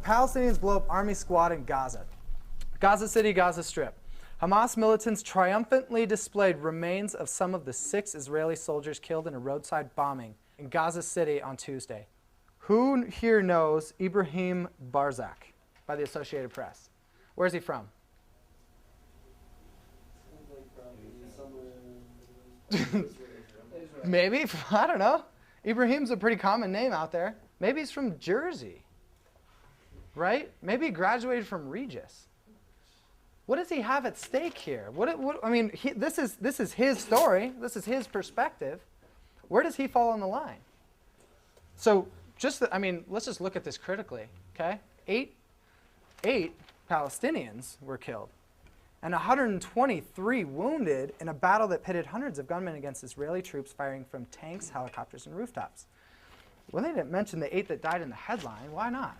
Palestinians blow up army squad in Gaza. Gaza City, Gaza Strip. Hamas militants triumphantly displayed remains of some of the 6 Israeli soldiers killed in a roadside bombing in Gaza City on Tuesday. Who here knows Ibrahim Barzak by the Associated Press? Where's he from? Maybe, I don't know. Ibrahim's a pretty common name out there. Maybe he's from Jersey, right? Maybe he graduated from Regis. What does he have at stake here? I mean, this is his story. This is his perspective. Where does he fall on the line? So let's just look at this critically, okay? Eight Palestinians were killed and 123 wounded in a battle that pitted hundreds of gunmen against Israeli troops firing from tanks, helicopters, and rooftops. Well, they didn't mention the 8 that died in the headline. Why not?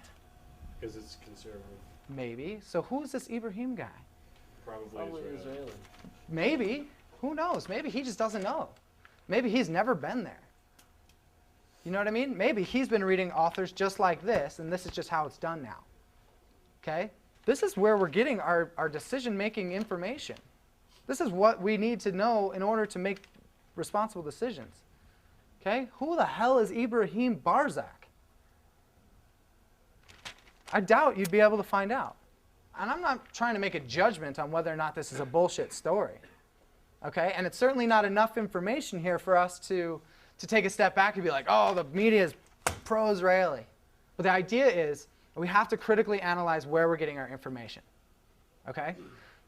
Because it's conservative. Maybe. So who's this Ibrahim guy? Probably Israeli. Maybe. Who knows? Maybe he just doesn't know. Maybe he's never been there. You know what I mean? Maybe he's been reading authors just like this, and this is just how it's done now. Okay? This is where we're getting our decision-making information. This is what we need to know in order to make responsible decisions. Okay? Who the hell is Ibrahim Barzak? I doubt you'd be able to find out. And I'm not trying to make a judgment on whether or not this is a bullshit story. Okay? And it's certainly not enough information here for us to take a step back and be like, oh, the media is pro-Israeli. But the idea is we have to critically analyze where we're getting our information. Okay?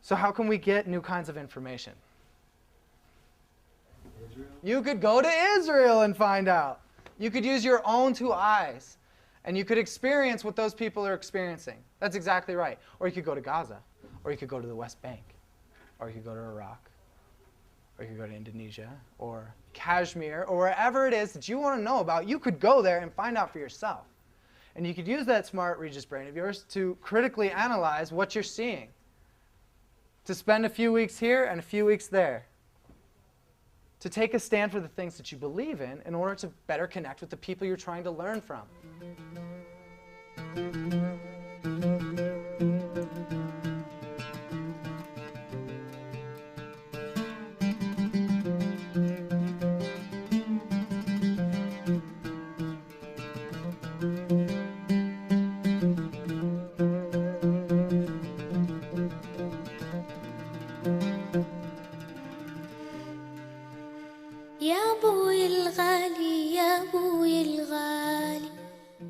So how can we get new kinds of information? Israel? You could go to Israel and find out. You could use your own 2 eyes. And you could experience what those people are experiencing. That's exactly right. Or you could go to Gaza. Or you could go to the West Bank. Or you could go to Iraq. Or you could go to Indonesia. Or Kashmir. Or wherever it is that you want to know about, you could go there and find out for yourself. And you could use that smart Regis brain of yours to critically analyze what you're seeing. To spend a few weeks here and a few weeks there. To take a stand for the things that you believe in order to better connect with the people you're trying to learn from.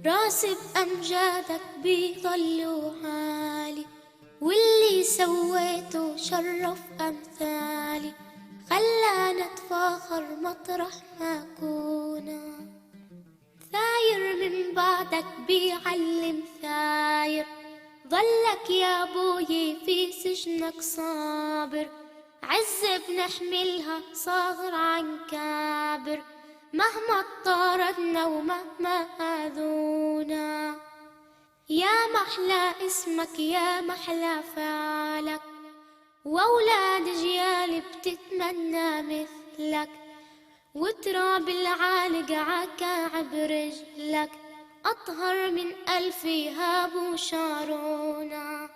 راسب أمجادك بيضلوا عالي واللي سويته شرف أمثالي خلانا نتفاخر مطرح ما كونا ثاير من بعدك بيعلم ثاير ضلك يا بوي في سجنك صابر عز بنحملها صاغر عن كابر مهما اضطردنا ومهما آذونا يا محلى اسمك يا محلى فعلك وأولاد جيال بتتمنى مثلك وتراب العالق عكاعب رجلك أطهر من 1000 هاب وشارونا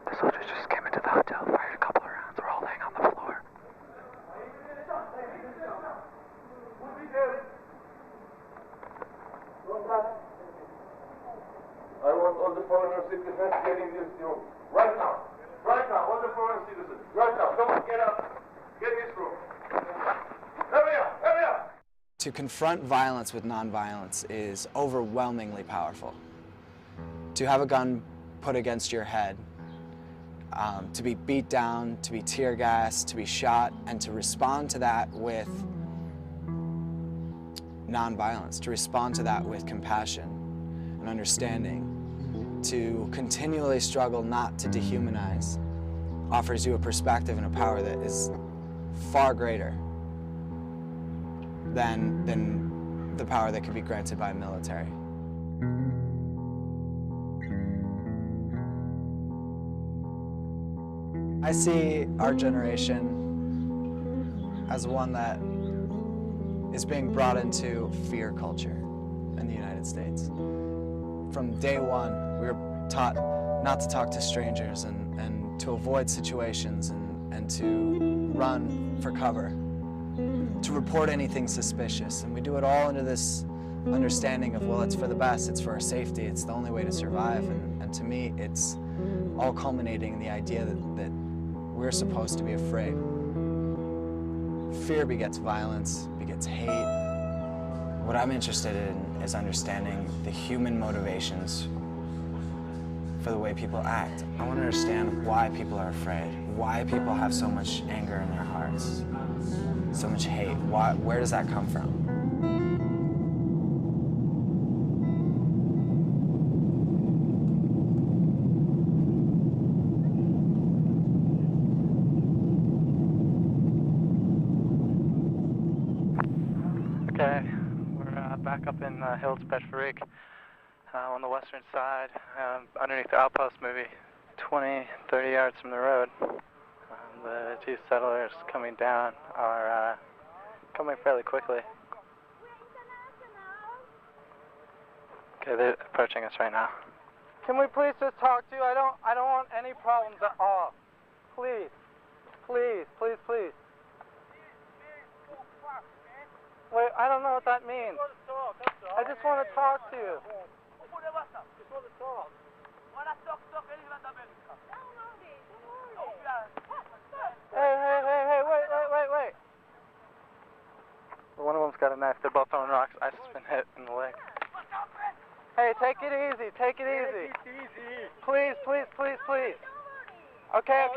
The soldiers just came into the hotel, fired a couple of rounds. We're all laying on the floor. I want all the foreigner citizens getting this room. Right now. Right now. All the foreign citizens. Right now. Come on, get up. Get this room. Hurry up. Hurry up. To confront violence with nonviolence is overwhelmingly powerful. To have a gun put against your head, to be beat down, to be tear gassed, to be shot, and to respond to that with nonviolence, to respond to that with compassion and understanding, to continually struggle not to dehumanize, offers you a perspective and a power that is far greater than the power that could be granted by military. I see our generation as one that is being brought into fear culture in the United States. From day one, we were taught not to talk to strangers and to avoid situations and to run for cover, to report anything suspicious. And we do it all under this understanding of, well, it's for the best, it's for our safety, it's the only way to survive. And to me, it's all culminating in the idea that we're supposed to be afraid. Fear begets violence, begets hate. What I'm interested in is understanding the human motivations for the way people act. I want to understand why people are afraid, why people have so much anger in their hearts, so much hate. Where does that come from? Okay, we're back up in Hills, Bedford, on the western side, underneath the outpost, maybe 20, 30 yards from the road. The two settlers coming down are coming fairly quickly. Okay, they're approaching us right now. Can we please just talk to you? I don't want any problems at all. Please, please, please, please. Wait, I don't know what that means. I just want to talk to you. Hey, wait. One of them's got a knife. They're both throwing rocks. I just been hit in the leg. Hey, take it easy. Please. Okay.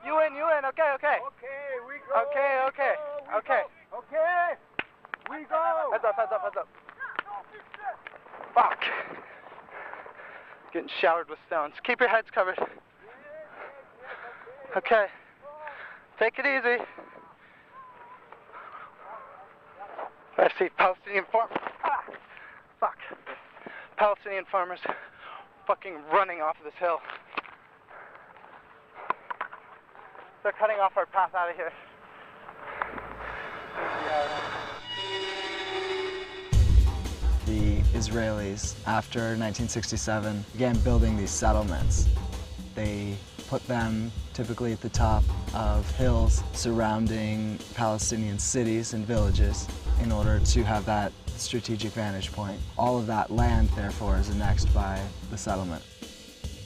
You in. Okay. Okay, we go. Heads up. Fuck. Getting showered with stones. Keep your heads covered. Okay. Take it easy. I see Palestinian farmers. Fuck. Palestinian farmers fucking running off of this hill. They're cutting off our path out of here. The Israelis, after 1967, began building these settlements. They put them typically at the top of hills surrounding Palestinian cities and villages in order to have that strategic vantage point. All of that land, therefore, is annexed by the settlement.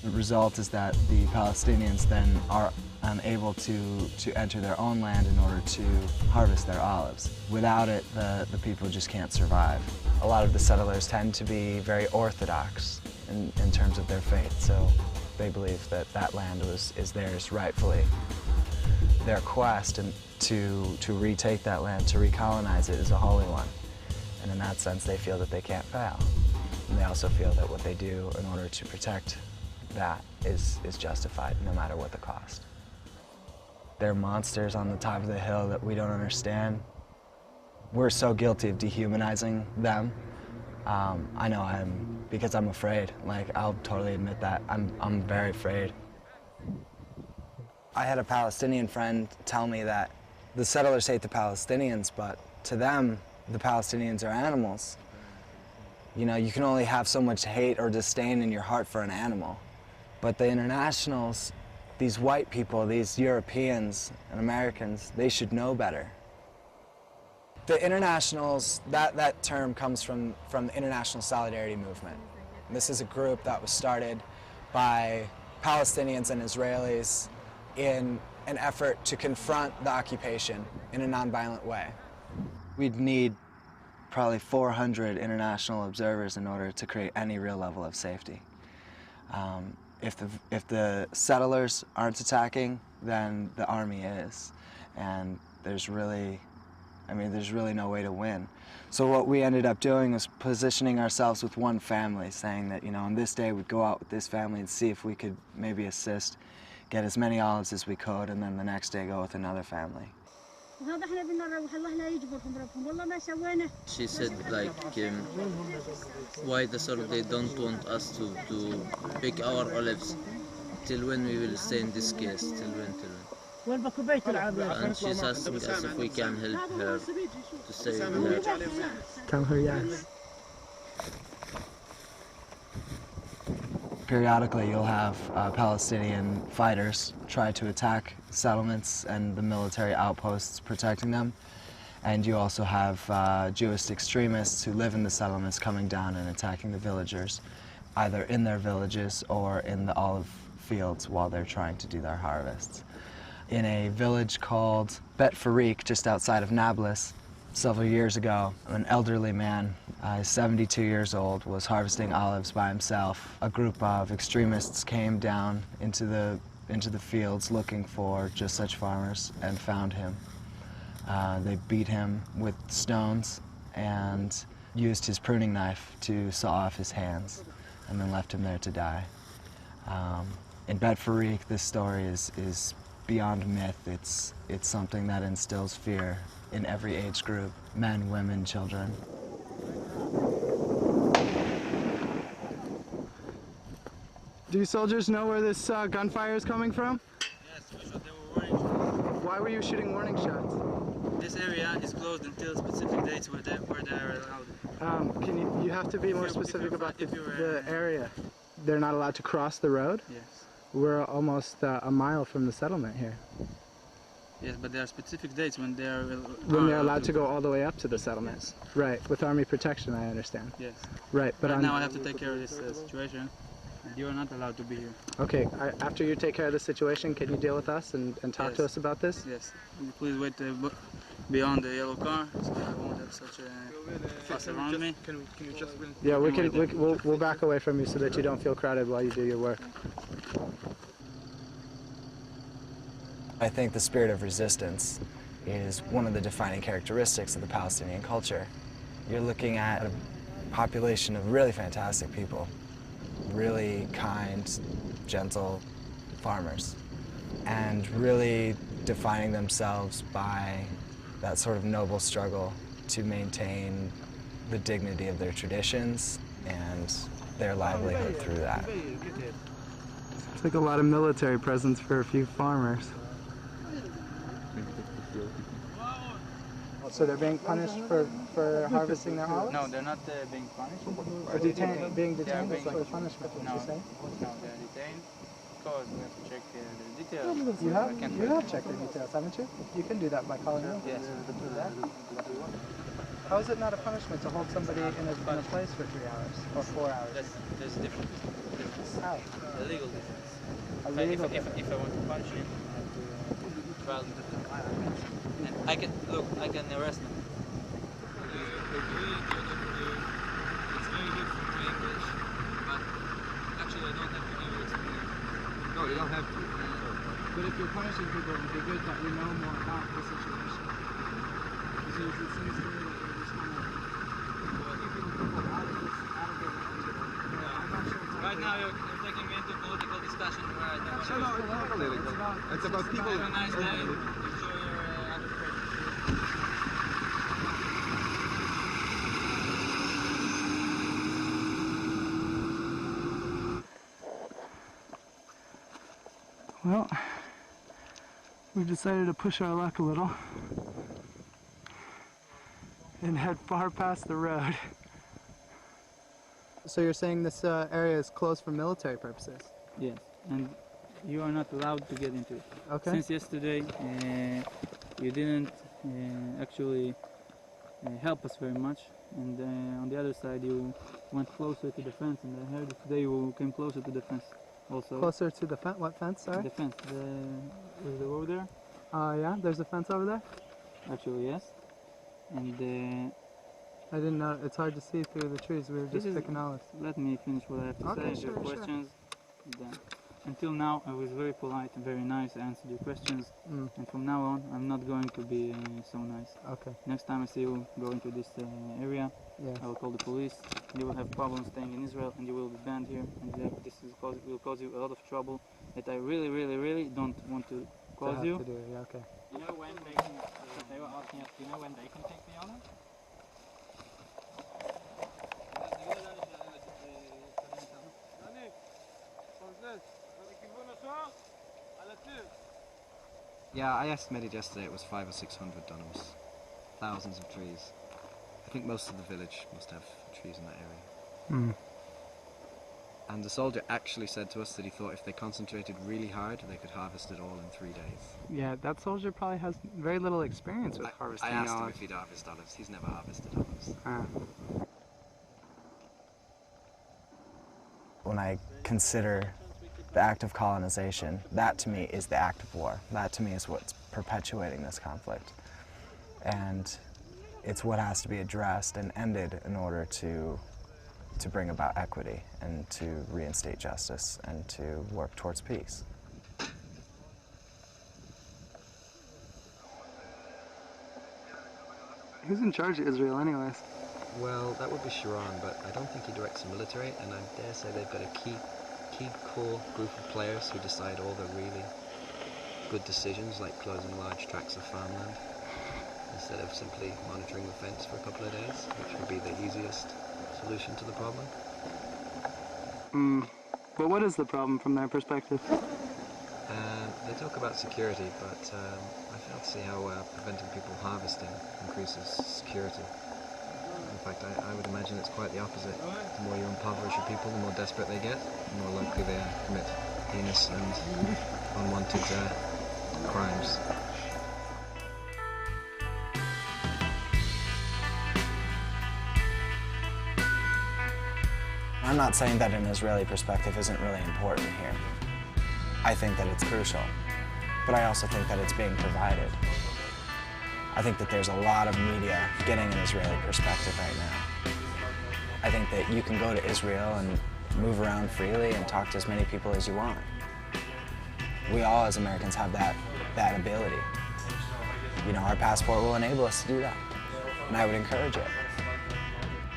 The result is that the Palestinians then are unable to enter their own land in order to harvest their olives. Without it, the people just can't survive. A lot of the settlers tend to be very orthodox in terms of their faith, so they believe that that land is theirs rightfully. Their quest to retake that land, to recolonize it, is a holy one. And in that sense, they feel that they can't fail. And they also feel that what they do in order to protect that is justified, no matter what the cost. They're monsters on the top of the hill that we don't understand. We're so guilty of dehumanizing them. I know because I'm afraid. Like, I'll totally admit that. I'm very afraid. I had a Palestinian friend tell me that the settlers hate the Palestinians, but to them, the Palestinians are animals. You know, you can only have so much hate or disdain in your heart for an animal. But the internationals, these white people, these Europeans and Americans, they should know better. The internationals, that term comes from the International Solidarity Movement. And this is a group that was started by Palestinians and Israelis in an effort to confront the occupation in a nonviolent way. We'd need probably 400 international observers in order to create any real level of safety. If the settlers aren't attacking, then the army is, and there's really no way to win. So what we ended up doing was positioning ourselves with one family, saying that, on this day we'd go out with this family and see if we could maybe assist, get as many olives as we could, and then the next day go with another family. She said like why the sort of they don't want us to pick our olives. Till when we will stay in this case? Till when? And she's asking us if we can help her to stay with her. Tell her yes. Periodically, you'll have Palestinian fighters try to attack settlements and the military outposts protecting them. And you also have Jewish extremists who live in the settlements coming down and attacking the villagers, either in their villages or in the olive fields while they're trying to do their harvests. In a village called Bet Farik, just outside of Nablus, several years ago, an elderly man, 72 years old, was harvesting olives by himself. A group of extremists came down into the fields looking for just such farmers and found him. They beat him with stones and used his pruning knife to saw off his hands and then left him there to die. In Bet Farik, this story is beyond myth. It's something that instills fear in every age group, men, women, children. Do you soldiers know where this gunfire is coming from? Yes, we shot. They were warning shots. Why were you shooting warning shots? This area is closed until specific dates where they are allowed. You have to be more specific about the area. They're not allowed to cross the road? Yes. We're almost a mile from the settlement here. Yes, but there are specific dates when they are they're allowed to go all the way up to the settlement. Yes. Right, with army protection, I understand. Yes. Right, but now I have to take care of this situation. And you are not allowed to be here. Okay, after you take care of the situation, can you deal with us and talk to us about this? Yes. Please wait beyond the yellow car, so I won't have such a fuss around me. Can you just... Yeah, we'll back away from you so that you don't feel crowded while you do your work. I think the spirit of resistance is one of the defining characteristics of the Palestinian culture. You're looking at a population of really fantastic people, really kind, gentle farmers, and really defining themselves by that sort of noble struggle to maintain the dignity of their traditions and their livelihood through that. It's like a lot of military presence for a few farmers. So they're being punished for harvesting their olives? No, they're not being punished. Or being detained is like a punishment, would you say? No, they're detained because we have to check the details. You have checked the details, haven't you? You can do that by calling in. Yes. How is it not a punishment to hold somebody in a place for 3 hours or 4 hours? There's a difference. How? A legal difference. A legal if I want to punish him, I have to trial him. And I can arrest him. It's very good for my English, but actually I don't have to give you explanation. No, you don't have to. But if you're punishing people, it would be good that we know more about the situation. Because it seems to me that you're just kind of keeping people out of their range. Right now you're taking me into political discussion where I don't know. No, it's not political. It's about people. Have a nice day. Enjoy your application. Well, we've decided to push our luck a little and head far past the road. So you're saying this area is closed for military purposes? Yes, and you are not allowed to get into it. Okay. Since yesterday, you didn't actually help us very much, and on the other side you went closer to the fence, and I heard today you came closer to the fence also. Closer to the fence? What fence, sorry? The fence. There's the road there? Yeah, there's a fence over there? Actually, yes. And I didn't know, it's hard to see through the trees, we were just picking olives. Let me finish what I have to say. Sure, questions. Then. Until now, I was very polite and very nice. I answered your questions, and from now on, I'm not going to be so nice. Okay. Next time I see you go into this area, yes. I will call the police. You will have problems staying in Israel, and you will be banned here. And this will cause you a lot of trouble that I really, really, really don't want to cause you. Yeah, okay. You know when making they were asking us, do you know when they can take the honor? Yeah, I estimated yesterday it was 500 or 600 dunhams. Thousands of trees. I think most of the village must have trees in that area. Mm. And the soldier actually said to us that he thought if they concentrated really hard, they could harvest it all in 3 days. Yeah, that soldier probably has very little experience with harvesting I asked him olives. if he'd harvest olives. He's never harvested olives. When I consider the act of colonization, that to me is the act of war. That to me is what's perpetuating this conflict. And it's what has to be addressed and ended in order to bring about equity and to reinstate justice and to work towards peace. Who's in charge of Israel anyways? Well, that would be Sharon, but I don't think he directs the military, and I dare say they've got a key core group of players who decide all the really good decisions, like closing large tracts of farmland, instead of simply monitoring the fence for a couple of days, which would be the easiest solution to the problem. But what is the problem from their perspective? They talk about security, but I fail to see how preventing people harvesting increases security. In fact, I would imagine it's quite the opposite. The more you impoverish your people, the more desperate they get, the more likely they are to commit heinous and unwanted crimes. I'm not saying that an Israeli perspective isn't really important here. I think that it's crucial, but I also think that it's being provided. I think that there's a lot of media getting an Israeli perspective right now. I think that you can go to Israel and move around freely and talk to as many people as you want. We all as Americans have that ability. You know, our passport will enable us to do that, and I would encourage it.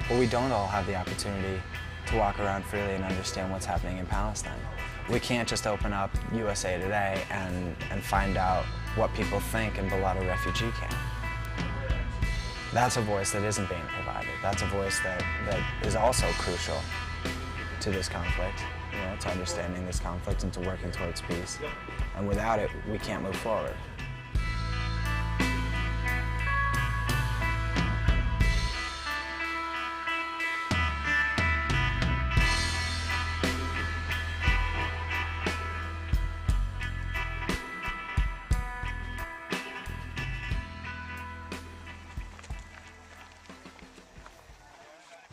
But we don't all have the opportunity to walk around freely and understand what's happening in Palestine. We can't just open up USA Today and find out what people think in Balata refugee camp. That's a voice that isn't being provided. That's a voice that is also crucial to this conflict, you know, to understanding this conflict and to working towards peace. And without it, we can't move forward.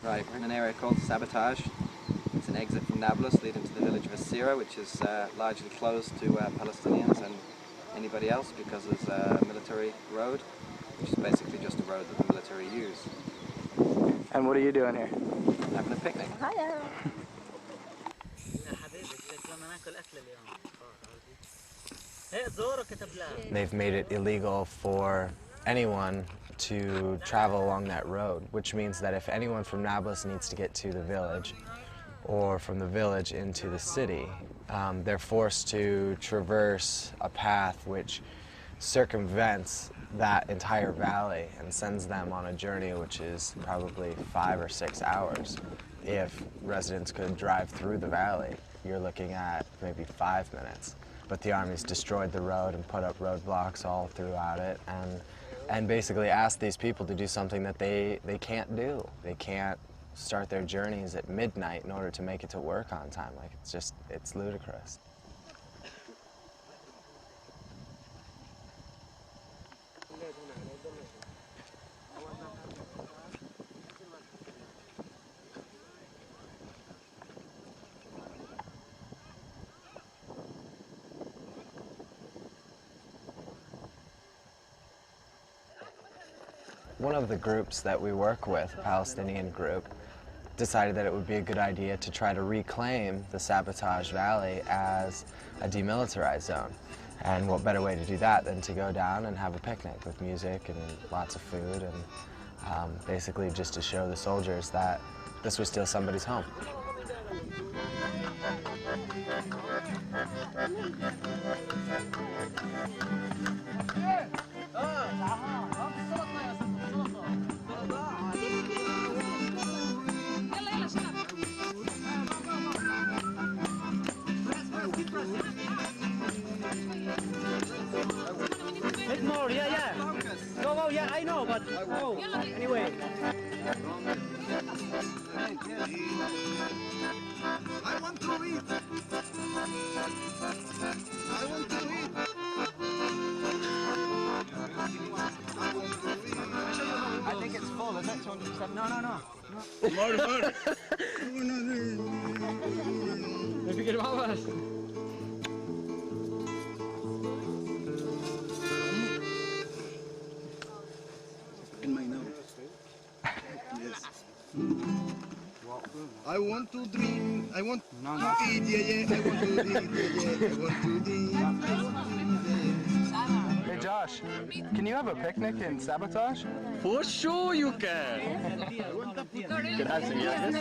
Right, we're in an area called Sabotage. It's an exit from Nablus leading to the village of Asira, which is largely closed to Palestinians and anybody else because there's a military road, which is basically just a road that the military use. And what are you doing here? Having a picnic. They've made it illegal for anyone to travel along that road, which means that if anyone from Nablus needs to get to the village or from the village into the city, they're forced to traverse a path which circumvents that entire valley and sends them on a journey which is probably 5 or 6 hours. If residents could drive through the valley, you're looking at maybe 5 minutes. But the army's destroyed the road and put up roadblocks all throughout it and basically asked these people to do something that they can't do. They can't start their journeys at midnight in order to make it to work on time. Like, it's ludicrous. One of the groups that we work with, a Palestinian group, decided that it would be a good idea to try to reclaim the Sabotage Valley as a demilitarized zone. And what better way to do that than to go down and have a picnic with music and lots of food and basically just to show the soldiers that this was still somebody's home. but anyway. I want to eat. I want to eat. I think it's full, is it? 207? No. More. Maybe get malas. In my nose. Yes. I want to dream. I want to eat. Yeah. I want to eat. Yeah. I want to eat. Hey Josh, can you have a picnic in Sabotage? For sure you can. Can I have some yogurt?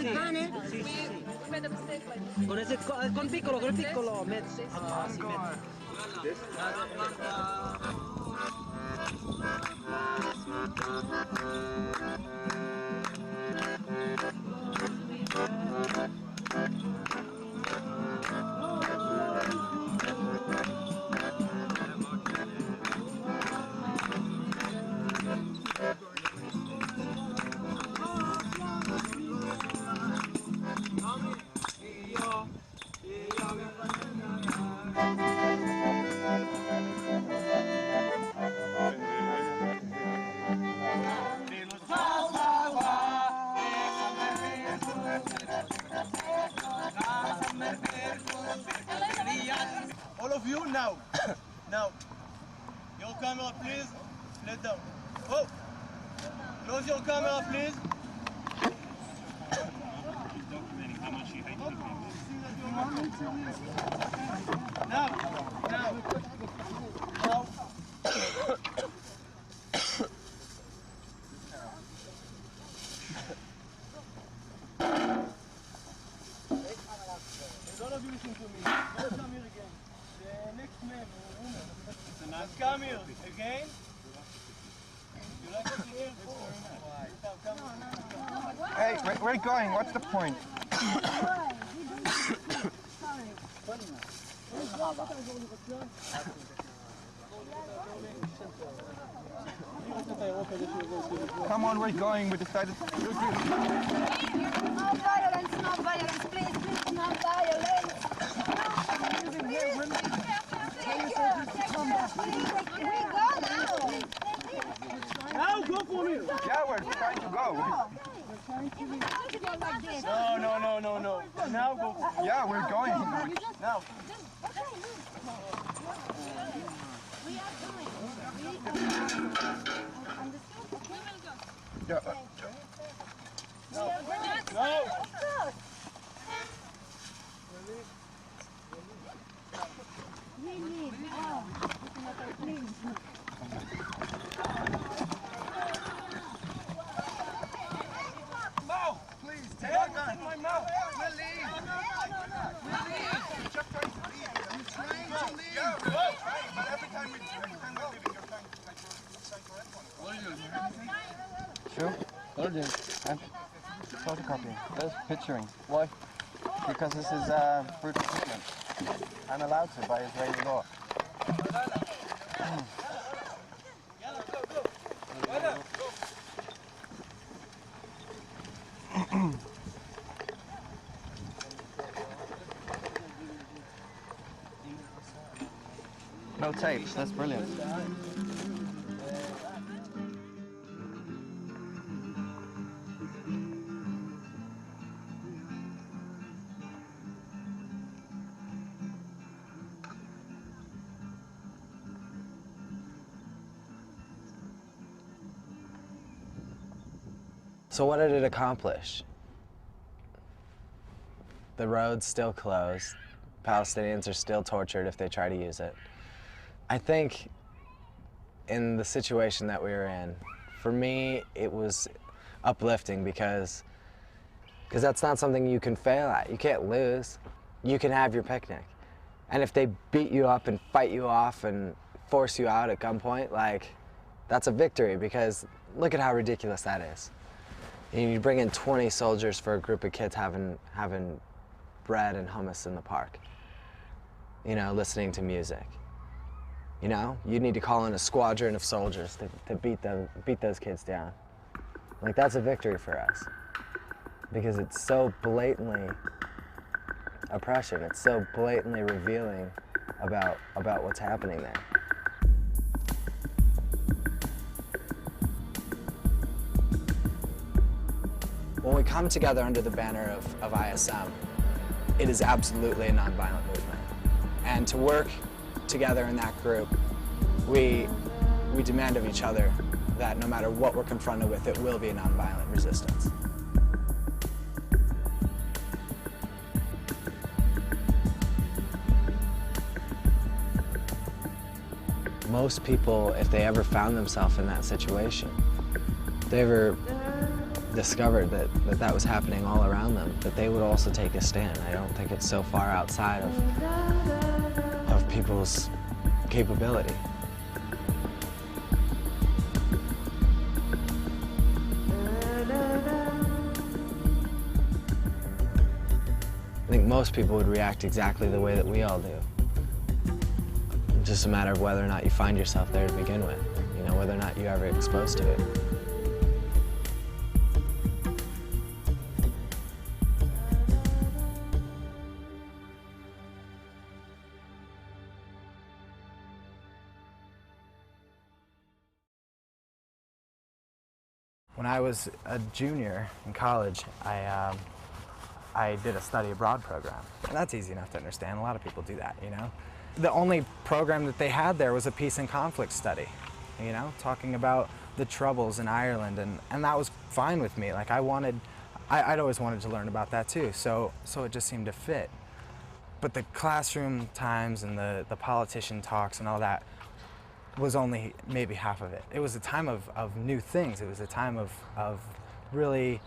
Con piccolo, mezzo. All of you now. Now. Your camera, please. Let down. Oh. Close your camera, please. Now. All of you listen to me. Don't come here again. The next man or woman. Come here again. You like it here? Hey, where are you going? What's the point? Come on, we're going. We decided. No violence, please, no violence. Now go for me. Yeah, we're trying to go. No. Now go. Yeah, we're going. Now. Yeah. No. No, please, take your gun. My mouth. We'll leave. We'll leave. We're just trying to leave. I'm trying to leave. Yeah, we're trying, but every time we're leaving, you're trying to like you're What are you doing? Sure. Order. I'm photocopying. That's picturing. Why? Because this is fruit equipment. I'm allowed to by Israeli law. No tapes. That's brilliant. So what did it accomplish? The road's still closed. Palestinians are still tortured if they try to use it. I think in the situation that we were in, for me, it was uplifting because that's not something you can fail at. You can't lose. You can have your picnic. And if they beat you up and fight you off and force you out at gunpoint, like, that's a victory because look at how ridiculous that is. You bring in 20 soldiers for a group of kids having bread and hummus in the park, you know, listening to music. You know, you need to call in a squadron of soldiers to beat those kids down. Like, that's a victory for us, because it's so blatantly oppression. It's so blatantly revealing about what's happening there. When we come together under the banner of ISM, it is absolutely a nonviolent movement. And to work together in that group, we demand of each other that no matter what we're confronted with, it will be a nonviolent resistance. Most people, if they ever found themselves in that situation, if they ever discovered that was happening all around them, that they would also take a stand. I don't think it's so far outside of people's capability. I think most people would react exactly the way that we all do. It's just a matter of whether or not you find yourself there to begin with, you know, whether or not you're ever exposed to it. When I was a junior in college, I did a study abroad program. And that's easy enough to understand. A lot of people do that, you know. The only program that they had there was a peace and conflict study, you know, talking about the troubles in Ireland, and that was fine with me. Like, I'd always wanted to learn about that too, so it just seemed to fit. But the classroom times and the politician talks and all that was only maybe half of it. It was a time of new things. It was a time of really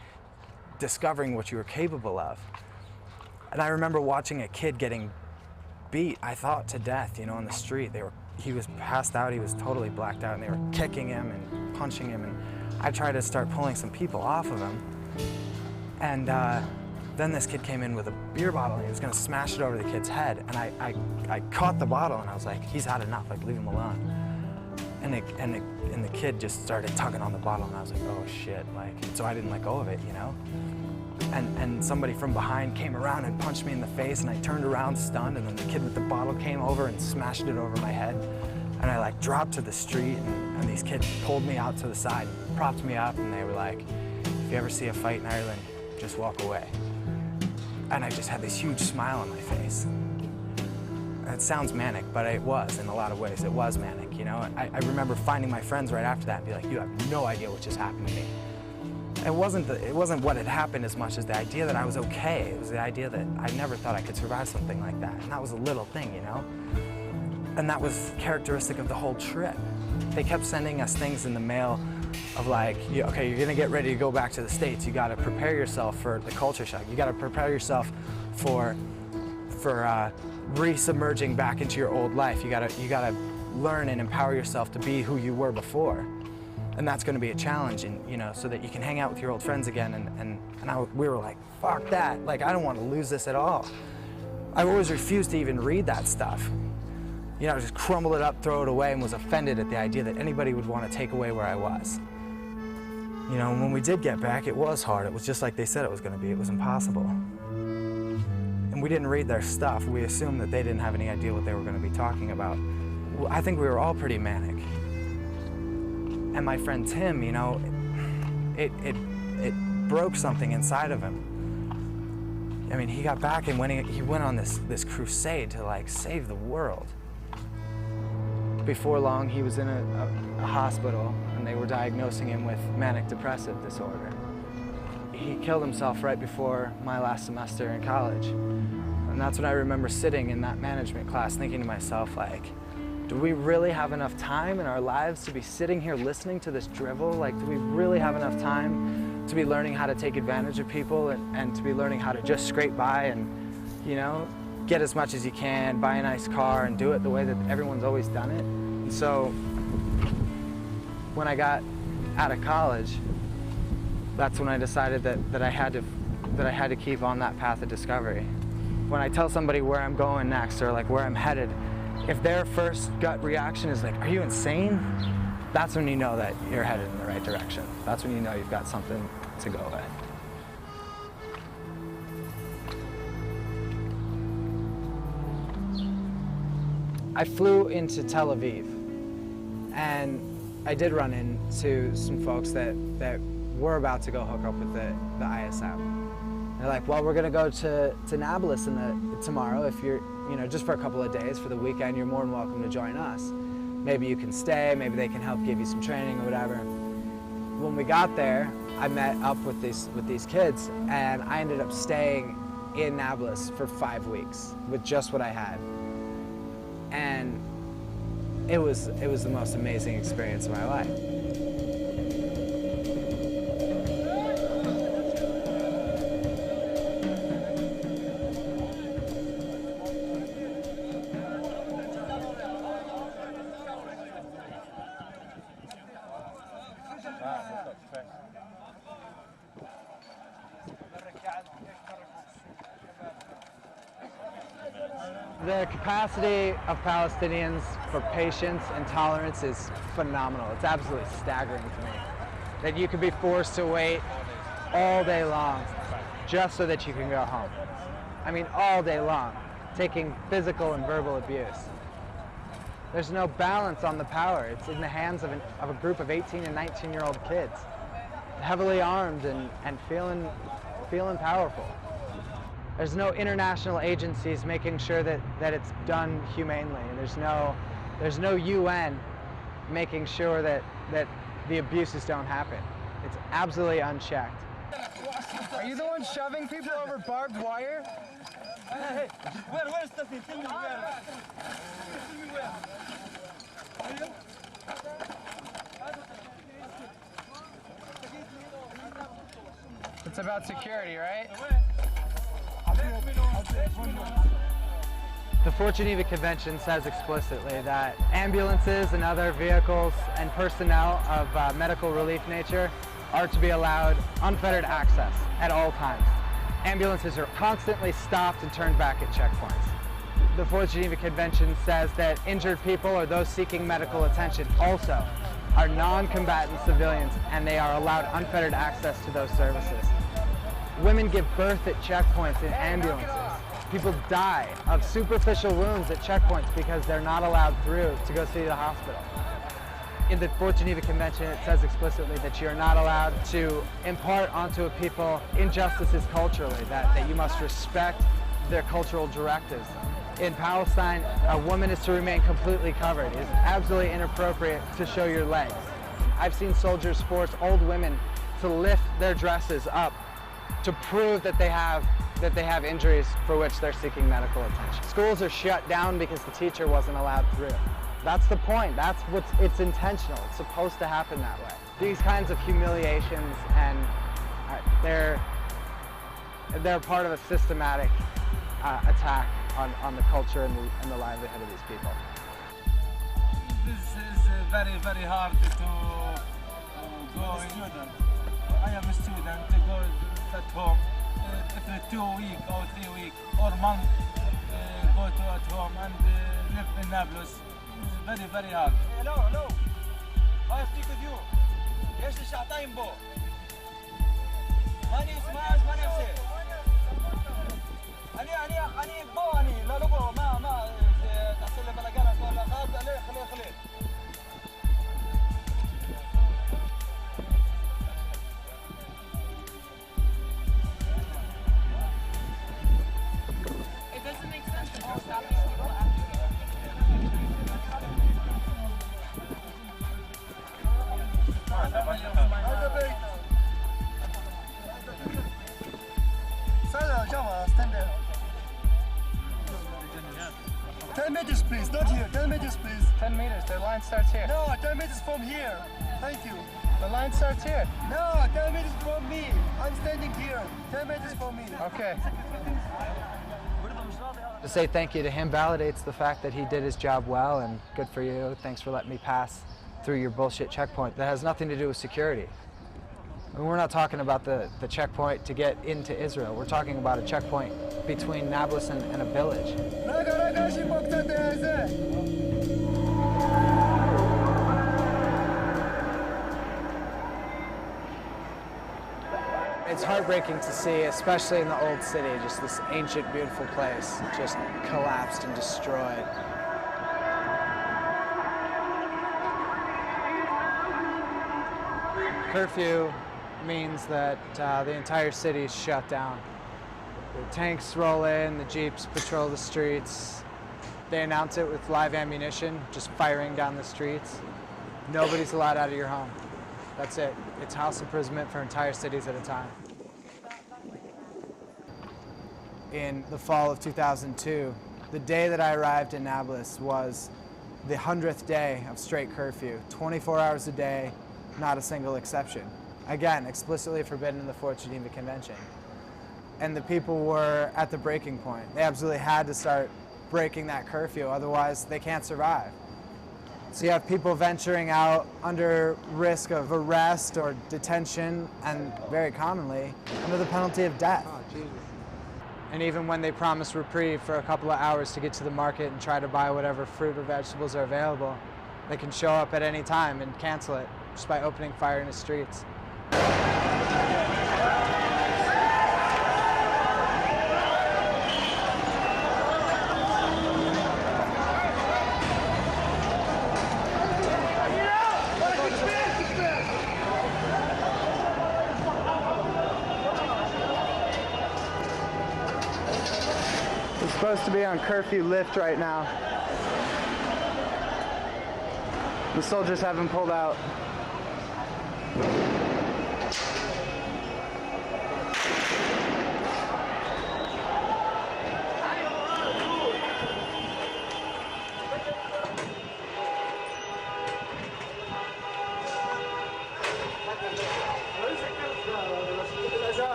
discovering what you were capable of. And I remember watching a kid getting beat, I thought, to death, you know, on the street. He was passed out, he was totally blacked out, and they were kicking him and punching him, and I tried to start pulling some people off of him. And then this kid came in with a beer bottle, and he was gonna smash it over the kid's head, and I caught the bottle, and I was like, he's had enough, like, leave him alone. And the kid just started tugging on the bottle, and I was like, oh shit, like, so I didn't let go of it, you know? And somebody from behind came around and punched me in the face, and I turned around stunned, and then the kid with the bottle came over and smashed it over my head. And I like dropped to the street, and these kids pulled me out to the side, propped me up, and they were like, if you ever see a fight in Ireland, just walk away. And I just had this huge smile on my face. It sounds manic, but it was in a lot of ways. It was manic, you know? And I remember finding my friends right after that and be like, you have no idea what just happened to me. It wasn't what had happened as much as the idea that I was okay. It was the idea that I never thought I could survive something like that. And that was a little thing, you know? And that was characteristic of the whole trip. They kept sending us things in the mail of like, okay, you're gonna get ready to go back to the States. You gotta prepare yourself for the culture shock. You gotta prepare yourself for re-submerging back into your old life. You gotta learn and empower yourself to be who you were before. And that's gonna be a challenge, and you know, so that you can hang out with your old friends again. And we were like, fuck that. Like, I don't want to lose this at all. I always refused to even read that stuff. You know, I just crumbled it up, throw it away, and was offended at the idea that anybody would want to take away where I was. You know, when we did get back, it was hard. It was just like they said it was gonna be. It was impossible. And we didn't read their stuff. We assumed that they didn't have any idea what they were gonna be talking about. I think we were all pretty manic. And my friend Tim, you know, it broke something inside of him. I mean, he got back and he went on this crusade to like save the world. Before long, he was in a hospital, and they were diagnosing him with manic depressive disorder. He killed himself right before my last semester in college. And that's when I remember sitting in that management class thinking to myself, like, do we really have enough time in our lives to be sitting here listening to this drivel? Like, do we really have enough time to be learning how to take advantage of people and to be learning how to just scrape by and, you know, get as much as you can, buy a nice car, and do it the way that everyone's always done it? And so when I got out of college, that's when I decided that I had to keep on that path of discovery. When I tell somebody where I'm going next or like where I'm headed, if their first gut reaction is like, are you insane? That's when you know that you're headed in the right direction. That's when you know you've got something to go with. I flew into Tel Aviv, and I did run into some folks that were about to go hook up with the ISM. They're like, well, we're gonna go to Nablus tomorrow. If you're, just for a couple of days for the weekend, you're more than welcome to join us. Maybe you can stay, maybe they can help give you some training or whatever. When we got there, I met up with these kids, and I ended up staying in Nablus for 5 weeks with just what I had. And it was the most amazing experience of my life. The capacity of Palestinians for patience and tolerance is phenomenal. It's absolutely staggering to me that you could be forced to wait all day long just so that you can go home. I mean, all day long, taking physical and verbal abuse. There's no balance on the power. It's in the hands of a group of 18 and 19-year-old kids, heavily armed and feeling powerful. There's no international agencies making sure that it's done humanely. There's no UN making sure that the abuses don't happen. It's absolutely unchecked. Are you the one shoving people over barbed wire? Hey, where's Stephanie? Tell me where. Tell me where. It's about security, right? The Fort Geneva Convention says explicitly that ambulances and other vehicles and personnel of medical relief nature are to be allowed unfettered access at all times. Ambulances are constantly stopped and turned back at checkpoints. The Fort Geneva Convention says that injured people or those seeking medical attention also are non-combatant civilians, and they are allowed unfettered access to those services. Women give birth at checkpoints in ambulances. People die of superficial wounds at checkpoints because they're not allowed through to go see the hospital. In the Fort Geneva Convention, it says explicitly that you're not allowed to impart onto a people injustices culturally, that you must respect their cultural directives. In Palestine, a woman is to remain completely covered. It is absolutely inappropriate to show your legs. I've seen soldiers force old women to lift their dresses up to prove that they have injuries for which they're seeking medical attention. Schools are shut down because the teacher wasn't allowed through. That's the point. It's intentional. It's supposed to happen that way. These kinds of humiliations, and they're part of a systematic attack on the culture and the livelihood of these people. This is very, very hard to go. I am a student to go at home every 2 weeks or 3 weeks or month. Go to at home and live in Nablus. It's very, very hard. Hello. I speak with you. ايش الشعطين بو؟ ماني نفسي. أني بو لا بو ما تحصل لي بلاقانا ولا خليه. It doesn't make sense that you're stopping people after Stand there. 10 meters, please. Not here. 10 meters, please. 10 meters. The line starts here. No, 10 meters from here. Thank you. The line starts here. No, 10 meters from me. I'm standing here. 10 meters from me. Okay. To say thank you to him validates the fact that he did his job well, and good for you. Thanks for letting me pass through your bullshit checkpoint. That has nothing to do with security. And we're not talking about the checkpoint to get into Israel. We're talking about a checkpoint between Nablus and a village. It's heartbreaking to see, especially in the old city, just this ancient, beautiful place just collapsed and destroyed. Curfew means that the entire city is shut down. The tanks roll in, the jeeps patrol the streets. They announce it with live ammunition, just firing down the streets. Nobody's allowed out of your home. That's it. It's house imprisonment for entire cities at a time. In the fall of 2002, the day that I arrived in Nablus was the 100th day of straight curfew, 24 hours a day, not a single exception. Again, explicitly forbidden in the Fourth Geneva Convention. And the people were at the breaking point. They absolutely had to start breaking that curfew, otherwise they can't survive. So you have people venturing out under risk of arrest or detention, and very commonly under the penalty of death. Oh, Jesus. And even when they promise reprieve for a couple of hours to get to the market and try to buy whatever fruit or vegetables are available, they can show up at any time and cancel it just by opening fire in the streets. We're supposed to be on curfew lift right now. The soldiers haven't pulled out.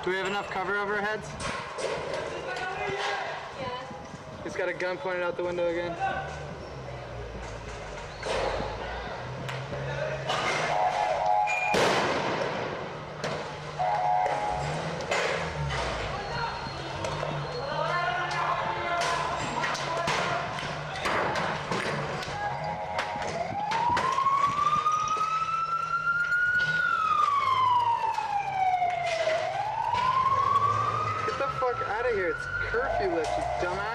Do we have enough cover over our heads? He's got a gun pointed out the window again. Out of here, it's curfew lift, you dumbass.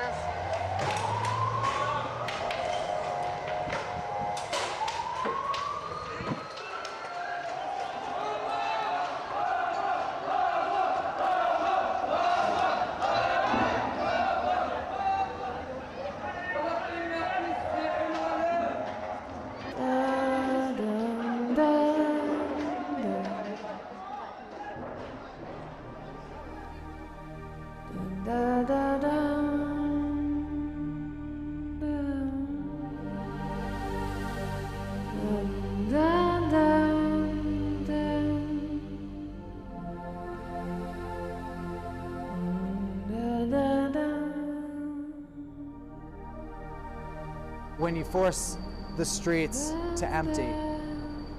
When you force the streets to empty,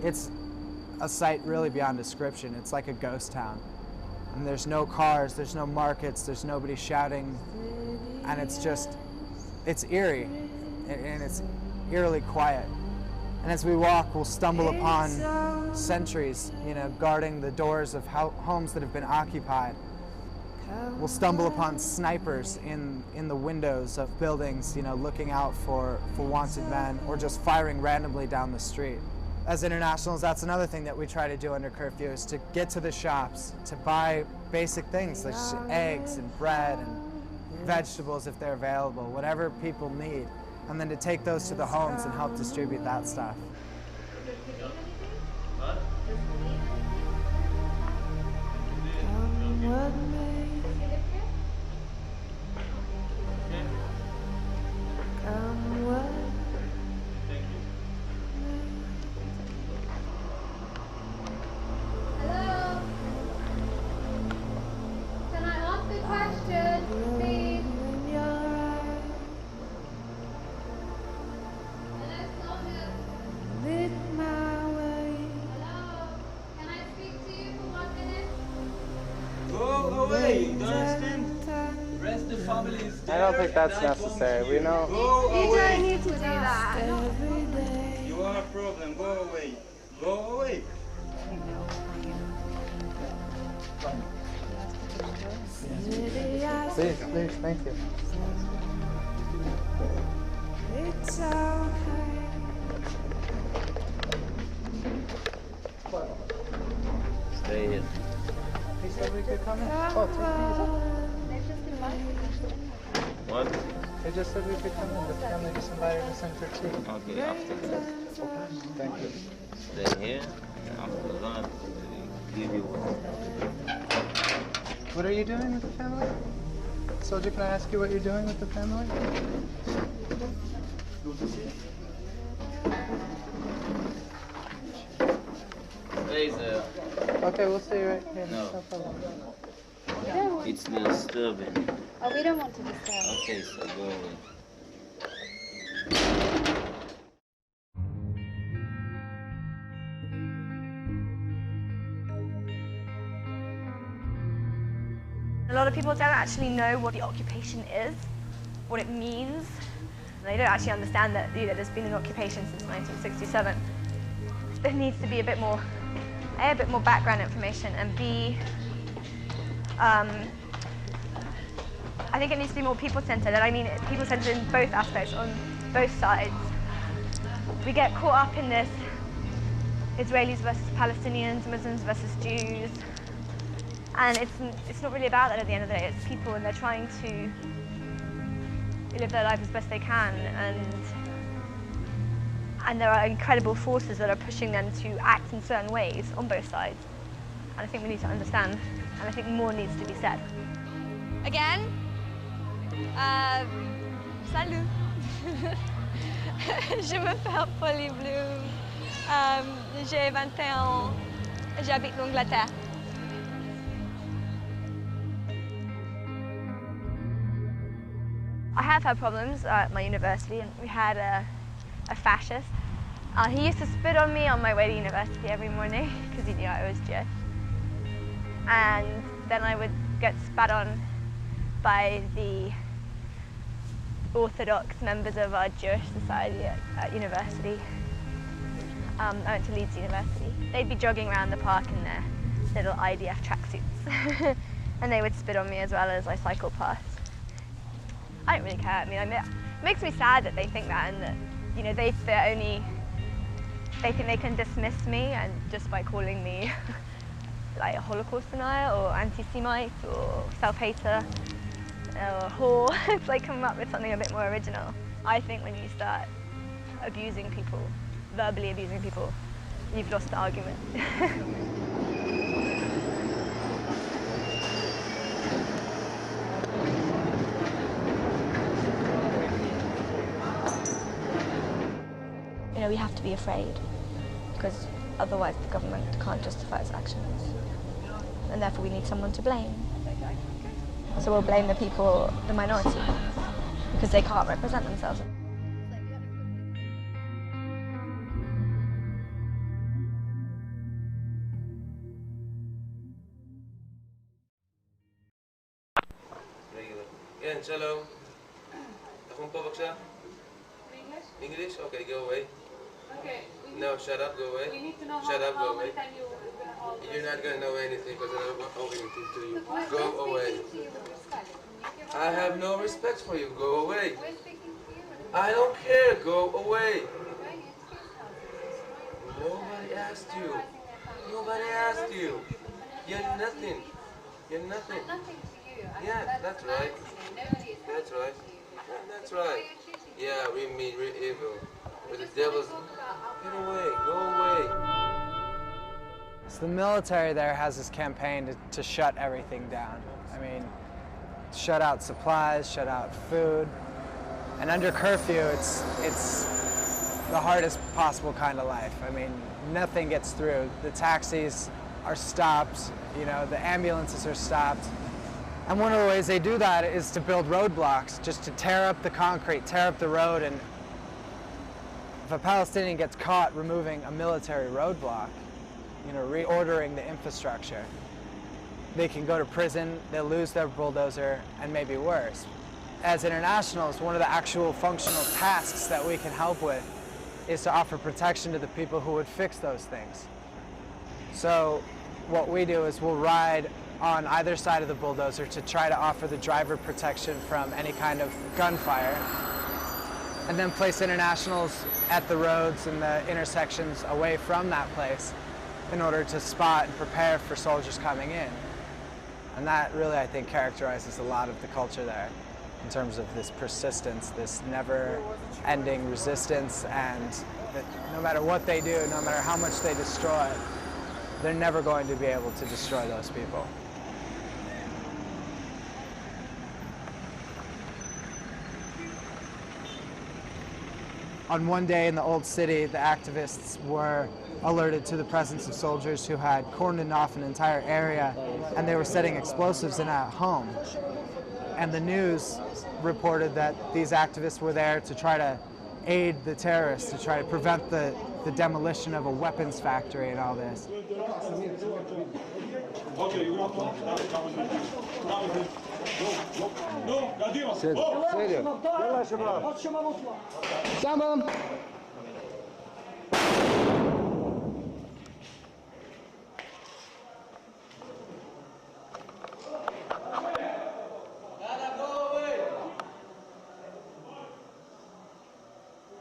it's a sight really beyond description. It's like a ghost town. And there's no cars, there's no markets, there's nobody shouting, and it's eerie, and it's eerily quiet. And as we walk, we'll stumble upon sentries, guarding the doors of homes that have been occupied. We'll stumble upon snipers in the windows of buildings, looking out for wanted men, or just firing randomly down the street. As internationals, that's another thing that we try to do under curfew, is to get to the shops, to buy basic things like eggs and bread and vegetables if they're available, whatever people need. and then to take those to the homes and help distribute that stuff. Hello? Can I ask a question, please? Can I speak to you for 1 minute? Go away, you don't understand? The rest of the family is there. I don't think that's necessary. We know. Go away. You don't need to do that. You are a problem. Go away. Go away. Please, please, thank you. It's okay. Stay here. He said we could come in. Oh, take these. What? They just said we could come in. The family just invited us in for tea. Okay, after that. Thank you. Stay here, and after that, we give you what. What are you doing with the family? Soldier, can I ask you what you're doing with the family? Stay there. Okay, we'll stay right here. No. No problem. It's disturbing. Oh, we don't want to disturb. Okay, so go away. A lot of people don't actually know what the occupation is, what it means. They don't actually understand that there's been an occupation since 1967. There needs to be a bit more background information, and B, I think it needs to be more people-centered, and I mean people-centered in both aspects, on both sides. We get caught up in this Israelis versus Palestinians, Muslims versus Jews, and it's not really about that at the end of the day. It's people, and they're trying to live their life as best they can, and there are incredible forces that are pushing them to act in certain ways on both sides. And I think we need to understand, and I think more needs to be said. Again? Salut. Je m'appelle Polly Bloom. J'ai 21 ans. J'habite l'Angleterre. I have had problems at my university, and we had a fascist. He used to spit on me on my way to university every morning because he knew I was Jewish. And then I would get spat on by the Orthodox members of our Jewish society at university. I went to Leeds University. They'd be jogging around the park in their little IDF tracksuits. And they would spit on me as well as I cycled past. I don't really care. I mean, it makes me sad that they think that, and that, they think they can dismiss me and just by calling me like a Holocaust denier or anti-Semite or self-hater or whore. It's like coming up with something a bit more original. I think when you start abusing people, verbally abusing people, you've lost the argument. We have to be afraid, because otherwise the government can't justify its actions, and therefore we need someone to blame. So we'll blame the people, the minority, because they can't represent themselves. Yeah, hello. English? Okay, go away. Okay. No, shut up, go away. We need to know shut up, how go away. time you're going to hold You're not going to know anything because I don't know anything to you. We're Go speaking away. to you with respect. I have no respect for you. Go away. We're speaking to you with I don't care. Go away. respect. Nobody asked you. Nobody asked you. You're nothing. You're nothing. Nothing to you. Yeah, that's right. Nobody is That's right. That's right. You're treating Yeah, we're evil. But the devil's... Get away, go away. So the military there has this campaign to shut everything down. I mean, shut out supplies, shut out food. And under curfew, it's the hardest possible kind of life. I mean, nothing gets through. The taxis are stopped, you know, the ambulances are stopped. And one of the ways they do that is to build roadblocks, just to tear up the concrete, tear up the road. And if a Palestinian gets caught removing a military roadblock, you know, reordering the infrastructure, they can go to prison, they'll lose their bulldozer, and maybe worse. As internationals, one of the actual functional tasks that we can help with is to offer protection to the people who would fix those things. So what we do is we'll ride on either side of the bulldozer to try to offer the driver protection from any kind of gunfire, and then place internationals at the roads and the intersections away from that place in order to spot and prepare for soldiers coming in. And that really, I think, characterizes a lot of the culture there in terms of this persistence, this never-ending resistance, and that no matter what they do, no matter how much they destroy, they're never going to be able to destroy those people. On one day in the old city, the activists were alerted to the presence of soldiers who had cordoned off an entire area, and they were setting explosives in a home. And the news reported that these activists were there to try to aid the terrorists, to try to prevent the demolition of a weapons factory and all this. What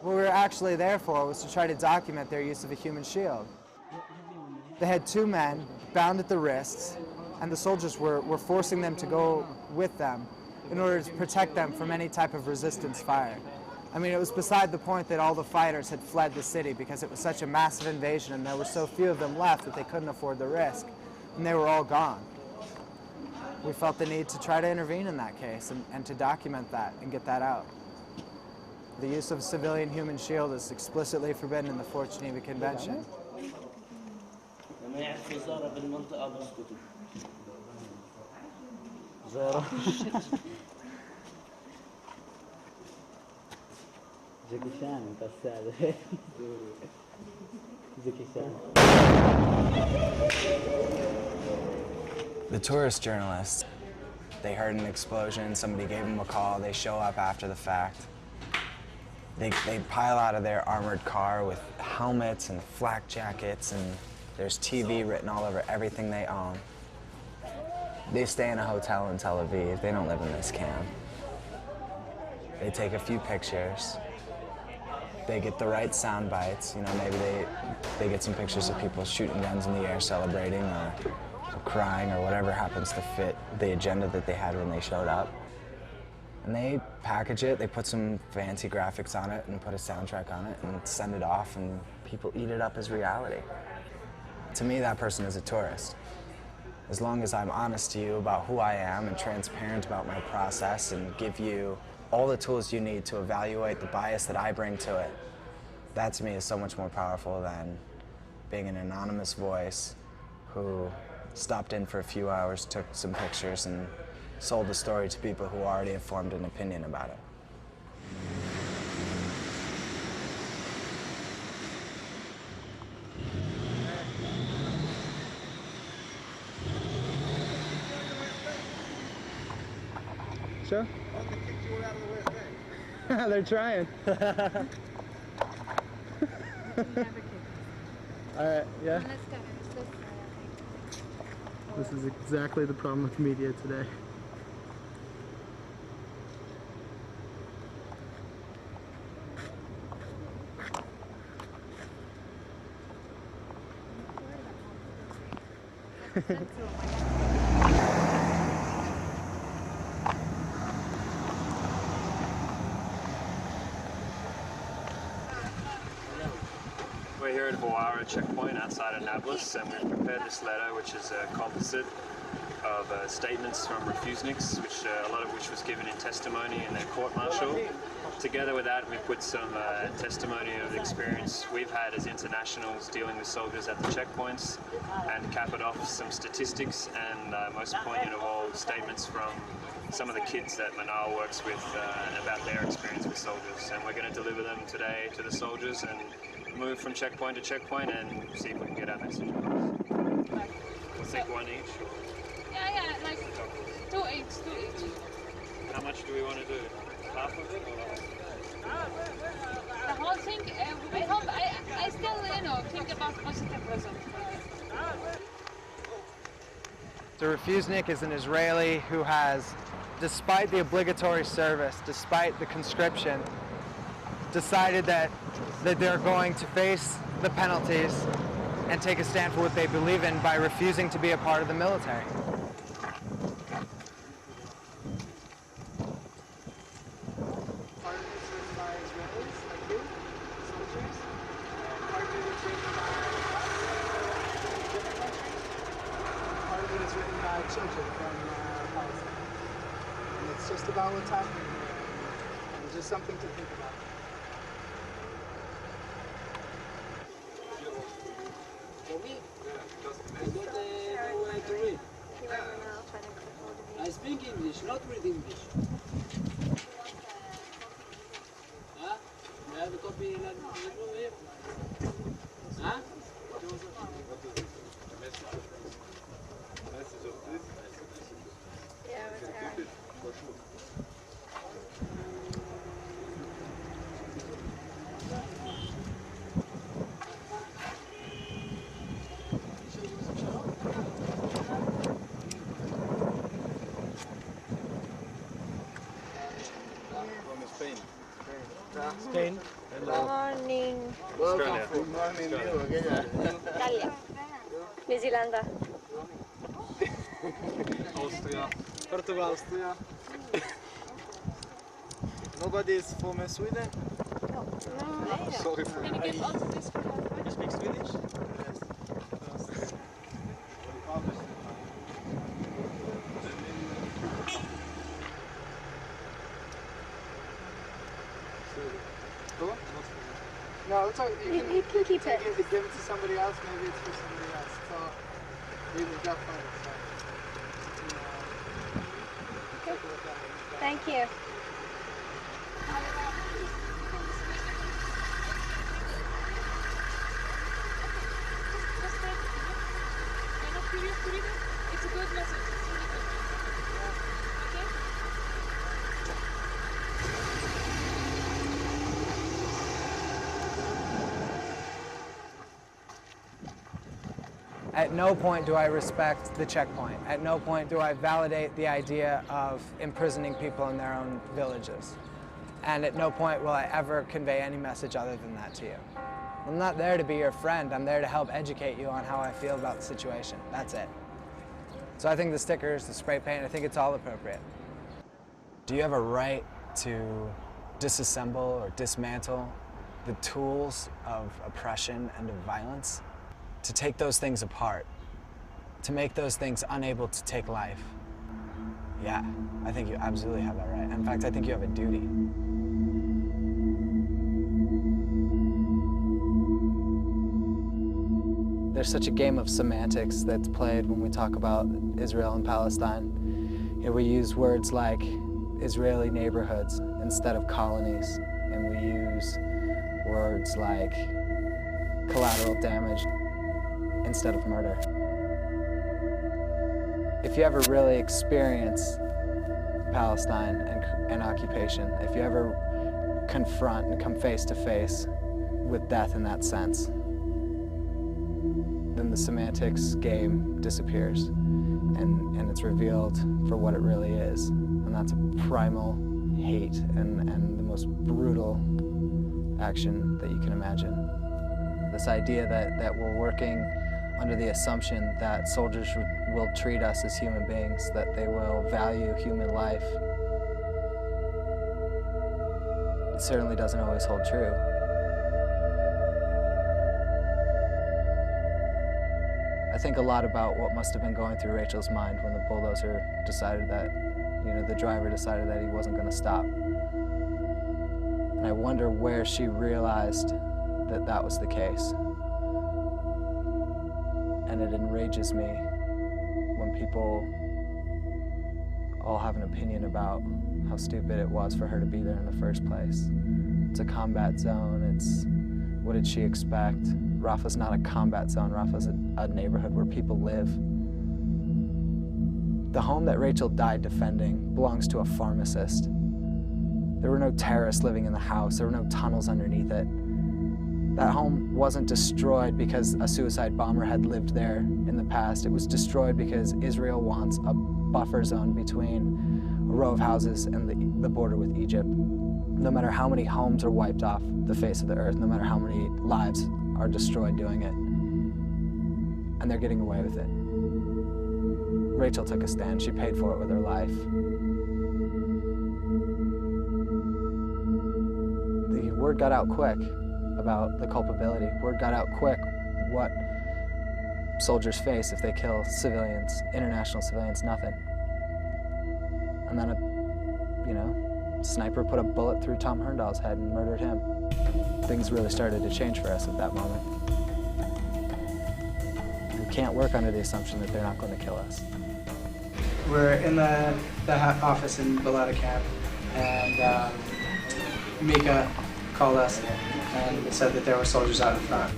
we were actually there for was to try to document their use of a human shield. They had two men bound at the wrists, and the soldiers were forcing them to go with them in order to protect them from any type of resistance fire. I mean, it was beside the point that all the fighters had fled the city because it was such a massive invasion and there were so few of them left that they couldn't afford the risk, and they were all gone. We felt the need to try to intervene in that case and to document that and get that out. The use of a civilian human shield is explicitly forbidden in the Fourth Geneva Convention. The tourist journalists, they heard an explosion, somebody gave them a call, they show up after the fact. They pile out of their armored car with helmets and flak jackets, and there's TV written all over everything they own. They stay in a hotel in Tel Aviv. They don't live in this camp. They take a few pictures. They get the right sound bites. You know, maybe they get some pictures of people shooting guns in the air, celebrating, or crying, or whatever happens to fit the agenda that they had when they showed up. And they package it, they put some fancy graphics on it and put a soundtrack on it and send it off, and people eat it up as reality. To me, that person is a tourist. As long as I'm honest to you about who I am and transparent about my process and give you all the tools you need to evaluate the bias that I bring to it, that to me is so much more powerful than being an anonymous voice who stopped in for a few hours, took some pictures, and sold the story to people who already have formed an opinion about it. Sure? They're trying. All right, yeah? This is exactly the problem with media today. we're here at Hawara checkpoint outside of Nablus, and we've prepared this letter, which is a composite of statements from refuseniks, which a lot of which was given in testimony in their court-martial. Together with that, we put some testimony of the experience we've had as internationals dealing with soldiers at the checkpoints, and cap it off some statistics, and most poignant of all, statements from some of the kids that Manal works with about their experience with soldiers. And we're going to deliver them today to the soldiers and move from checkpoint to checkpoint and see if we can get our message across. We'll take one each. Yeah, like two each. How much do we want to do? Half of it or? The whole thing, I hope, I still, think about positive results. The refusenik is an Israeli who has, despite the obligatory service, despite the conscription, decided that they're going to face the penalties and take a stand for what they believe in by refusing to be a part of the military. Children from Palestine. And it's just about what's happening here. And it's just something to think about. To read. I speak English, not read English. Huh? You have a copy in here? Huh? Spain. Good morning. Welcome. Good morning, Italia. New Zealand. Austria. Portugal. Austria. Nobody is from Sweden? No. Sorry for Can you give us this? You speak Swedish? No, it's okay. You can keep it. Give it to somebody else. Maybe it's for somebody else. So we've got fun. Okay. Thank you. It's a good message. It's really good. Okay? At no point do I respect the checkpoint. At no point do I validate the idea of imprisoning people in their own villages. And at no point will I ever convey any message other than that to you. I'm not there to be your friend. I'm there to help educate you on how I feel about the situation. That's it. So I think the stickers, the spray paint, I think it's all appropriate. Do you have a right to disassemble or dismantle the tools of oppression and of violence? To take those things apart, to make those things unable to take life? Yeah, I think you absolutely have that right. In fact, I think you have a duty. There's such a game of semantics that's played when we talk about Israel and Palestine. You know, we use words like Israeli neighborhoods instead of colonies, and we use words like collateral damage instead of murder. If you ever really experience Palestine and occupation, if you ever confront and come face to face with death in that sense, then the semantics game disappears and it's revealed for what it really is. And that's a primal hate and the most brutal action that you can imagine. This idea that we're working under the assumption that soldiers will treat us as human beings, that they will value human life, it certainly doesn't always hold true. I think a lot about what must have been going through Rachel's mind when the bulldozer decided that, the driver decided that he wasn't going to stop. And I wonder where she realized that that was the case. And it enrages me when people all have an opinion about how stupid it was for her to be there in the first place. It's a combat zone. What did she expect? Rafa's not a combat zone. Rafa's a neighborhood where people live. The home that Rachel died defending belongs to a pharmacist. There were no terrorists living in the house. There were no tunnels underneath it. That home wasn't destroyed because a suicide bomber had lived there in the past. It was destroyed because Israel wants a buffer zone between a row of houses and the border with Egypt. No matter how many homes are wiped off the face of the earth, no matter how many lives are destroyed doing it, and they're getting away with it. Rachel took a stand. She paid for it with her life. The word got out quick about the culpability. Word got out quick what soldiers face if they kill civilians, international civilians, nothing. And then a sniper put a bullet through Tom Herndahl's head and murdered him. Things really started to change for us at that moment. We can't work under the assumption that they're not going to kill us. We're in the office in Balata camp, and Mika called us and said that there were soldiers out in front.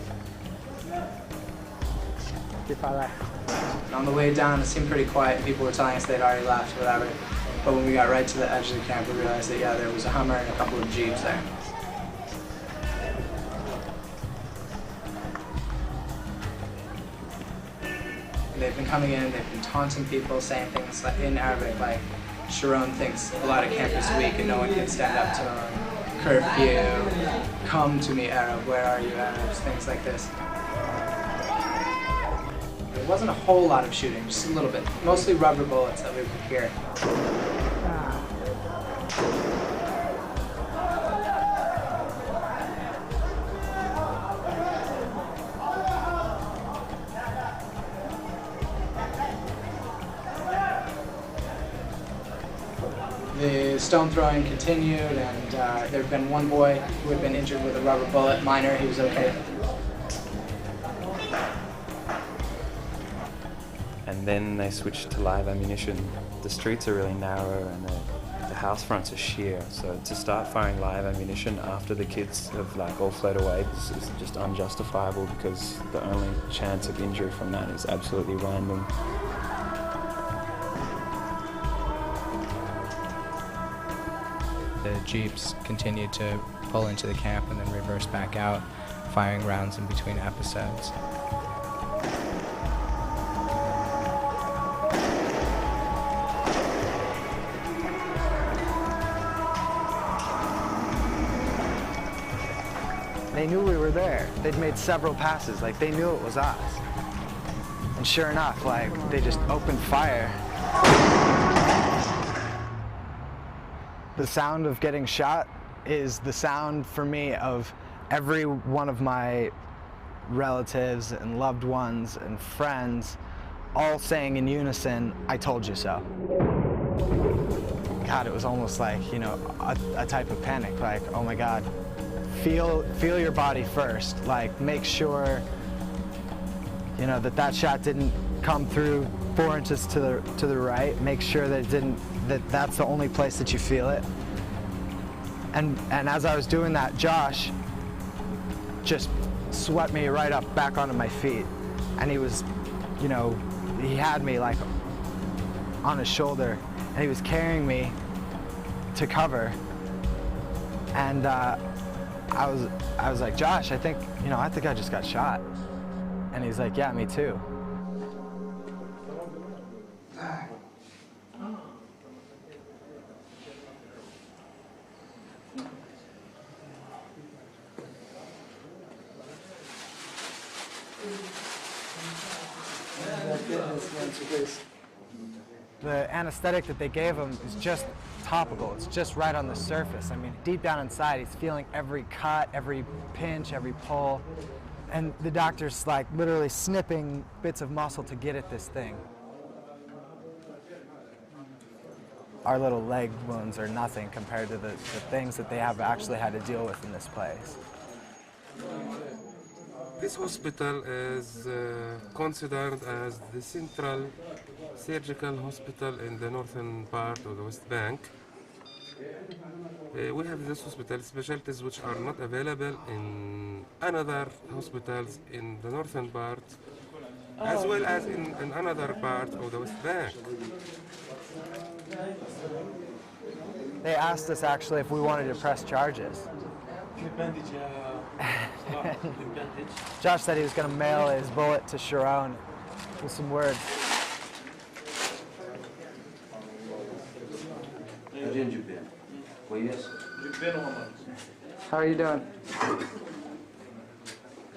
And on the way down, it seemed pretty quiet. People were telling us they'd already left, whatever. But when we got right to the edge of the camp, we realized that, yeah, there was a Hummer and a couple of Jeeps there. They've been coming in, they've been taunting people, saying things like, in Arabic like, Sharon thinks a lot of camp is weak and no one can stand up to him. Curfew, come to me Arab, where are you Arabs, things like this. There wasn't a whole lot of shooting, just a little bit. Mostly rubber bullets that we could hear. The stone throwing continued, and there had been one boy who had been injured with a rubber bullet, minor, he was okay. And then they switched to live ammunition. The streets are really narrow and the house fronts are sheer, so to start firing live ammunition after the kids have all fled away is just unjustifiable, because the only chance of injury from that is absolutely random. The Jeeps continued to pull into the camp and then reverse back out, firing rounds in between episodes. They knew we were there. They'd made several passes, they knew it was us. And sure enough, they just opened fire. The sound of getting shot is the sound for me of every one of my relatives and loved ones and friends all saying in unison, "I told you so." God, it was almost like, a type of panic, oh my God. Feel your body first, make sure, that shot didn't come through 4 inches to the right. Make sure that that's the only place that you feel it. And as I was doing that, Josh just swept me right up back onto my feet. And he was, he had me on his shoulder, and he was carrying me to cover. And I was like, "Josh, I think I just got shot." And he's like, "Yeah, me too." The anesthetic that they gave him is just topical. It's just right on the surface. I mean, deep down inside, he's feeling every cut, every pinch, every pull. And the doctor's like literally snipping bits of muscle to get at this thing. Our little leg wounds are nothing compared to the things that they have actually had to deal with in this place. This hospital is considered as the central surgical hospital in the northern part of the West Bank. We have this hospital specialties which are not available in another hospitals in the northern part, as well as in another part of the West Bank. They asked us actually if we wanted to press charges. Josh said he was going to mail his bullet to Sharon with some words. How are you doing?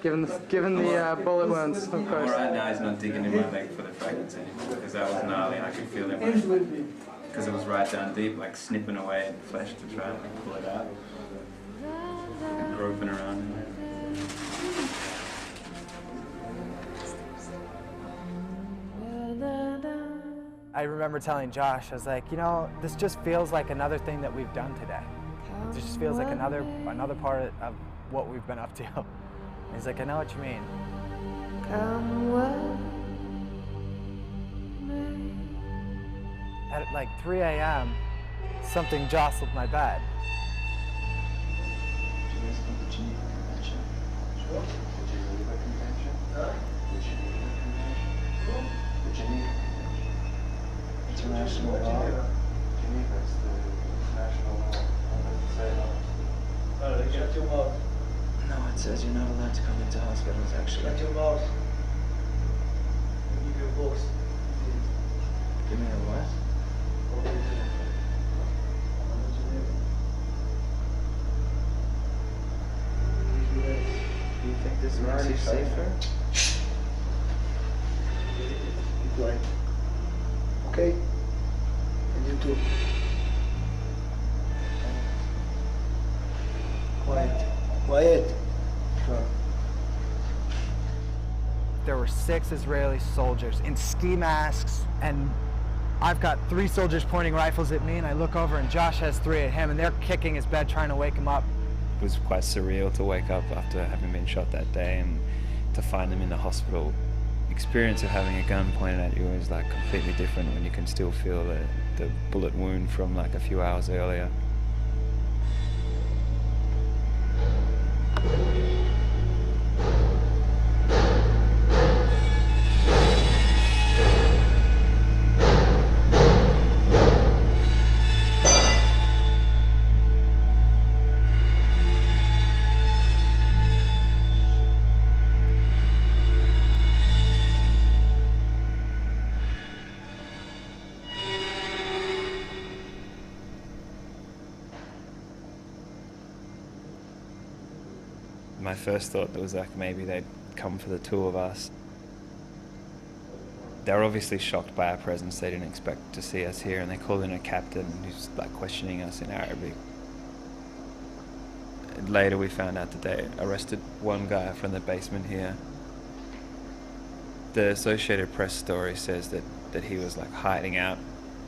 Given the bullet wounds, of course. Right now he's not digging in my leg for the fragments anymore because that was gnarly. I could feel it because it was right down deep, like snipping away at the flesh to try and like, pull it out. And groping around in there. I remember telling Josh, I was like, you know, this just feels like another thing that we've done today. It just feels like another part of what we've been up to. He's like, I know what you mean. At like 3 a.m., something jostled my bed. International law. Geneva's the international law. No, it says you're not allowed to come into hospitals, actually. Shut your mouth. Give your books. Give me a what? Do you think this makes you safer? Keep going. Okay? And you too. Quiet. Quiet. Sure. There were 6 Israeli soldiers in ski masks, and I've got 3 soldiers pointing rifles at me, and I look over and Josh has 3 at him, and they're kicking his bed trying to wake him up. It was quite surreal to wake up after having been shot that day and to find them in the hospital. Experience of having a gun pointed at you is like completely different when you can still feel the bullet wound from like a few hours earlier. My first thought was like maybe they'd come for the 2 of us. They were obviously shocked by our presence. They didn't expect to see us here, and they called in a captain who's like questioning us in Arabic. And later we found out that they arrested one guy from the basement here. The Associated Press story says that he was like hiding out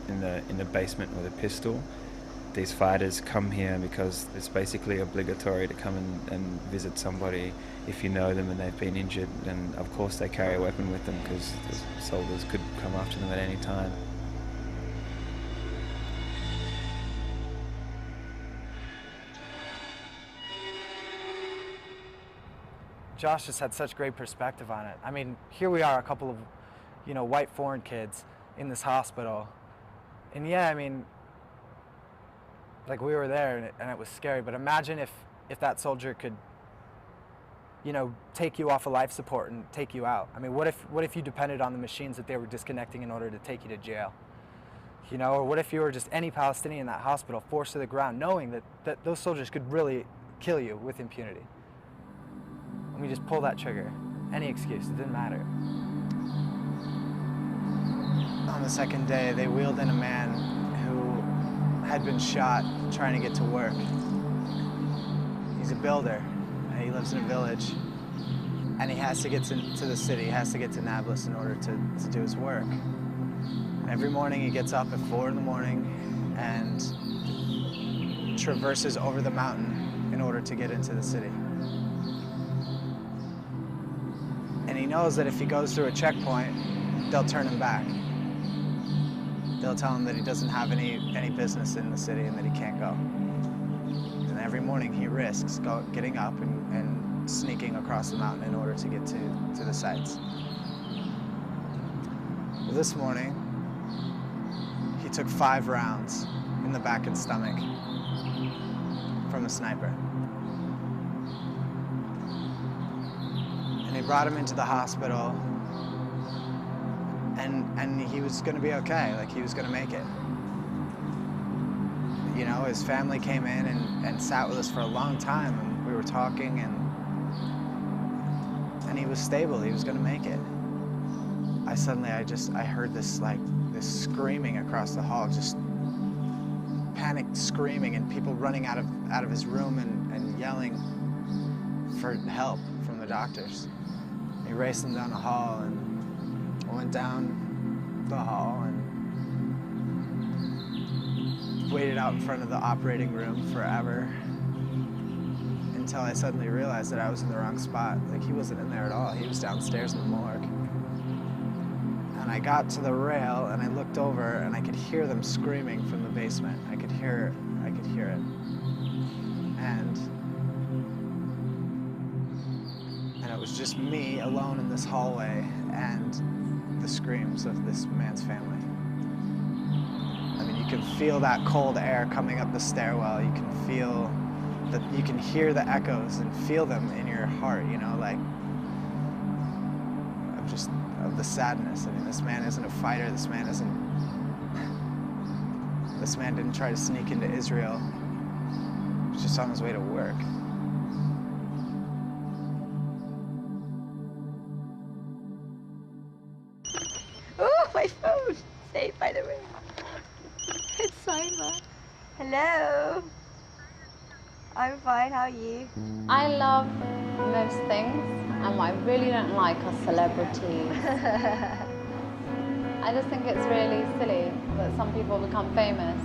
in the basement with a pistol. These fighters come here because it's basically obligatory to come and visit somebody if you know them and they've been injured, and of course they carry a weapon with them because the soldiers could come after them at any time. Josh just had such great perspective on it. I mean, here we are, a couple of, you know, white foreign kids in this hospital. And yeah, I mean, like we were there and it was scary, but imagine if that soldier could, you know, take you off of life support and take you out. I mean, what if you depended on the machines that they were disconnecting in order to take you to jail? You know, or what if you were just any Palestinian in that hospital forced to the ground knowing that those soldiers could really kill you with impunity? And we just pull that trigger. Any excuse, it didn't matter. On the second day, they wheeled in a man who had been shot trying to get to work. He's a builder. He lives in a village. And he has to get to the city, he has to get to Nablus in order to do his work. Every morning he gets up at 4 in the morning and traverses over the mountain in order to get into the city. And he knows that if he goes through a checkpoint, they'll turn him back. They'll tell him that he doesn't have any business in the city and that he can't go. And every morning he risks getting up and sneaking across the mountain in order to get to the sites. Well, this morning, he took 5 rounds in the back and stomach from a sniper. And they brought him into the hospital, and he was gonna be okay, like he was gonna make it. You know, his family came in and sat with us for a long time, and we were talking, and he was stable, he was gonna make it. I heard this screaming across the hall, just panicked screaming, and people running out of his room and yelling for help from the doctors. He raced them down the hall, and I went down the hall and waited out in front of the operating room forever until I suddenly realized that I was in the wrong spot. Like, he wasn't in there at all. He was downstairs in the morgue. And I got to the rail and I looked over and I could hear them screaming from the basement. I could hear it. And it was just me alone in this hallway and the screams of this man's family. I mean, you can feel that cold air coming up the stairwell. You can feel that, you can hear the echoes and feel them in your heart, you know, like, of the sadness. I mean, this man isn't a fighter. This man didn't try to sneak into Israel. He was just on his way to work. Oh, my phone! Saved by the way. It's Simon. Hello. I'm fine, how are you? I love most things, and what I really don't like are celebrities. I just think it's really silly that some people become famous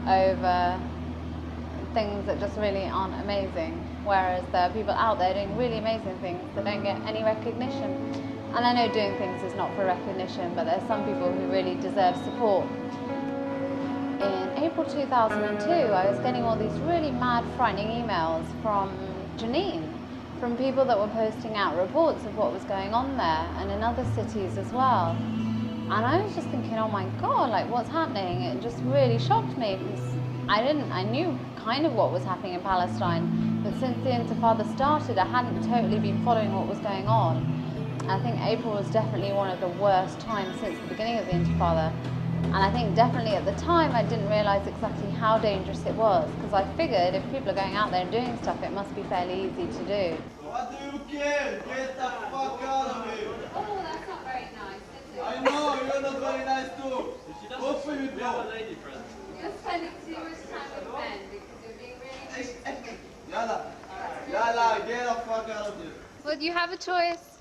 over things that just really aren't amazing, whereas there are people out there doing really amazing things that don't get any recognition. And I know doing things is not for recognition, but there's some people who really deserve support. In April 2002, I was getting all these really mad, frightening emails from Janine, from people that were posting out reports of what was going on there and in other cities as well. And I was just thinking, oh my God, like, what's happening? It just really shocked me, because I knew kind of what was happening in Palestine, but since the Intifada started, I hadn't totally been following what was going on. I think April was definitely one of the worst times since the beginning of the Intifada. And I think definitely at the time I didn't realise exactly how dangerous it was, because I figured if people are going out there and doing stuff, it must be fairly easy to do. What do you care? Get the fuck out of here! Oh, that's not very nice, is it? I know, you're not very nice too! Open your door! You're spending too much time with Ben because you're being really rude. Yalla! Yalla, get the fuck out of here! Well, you have a choice.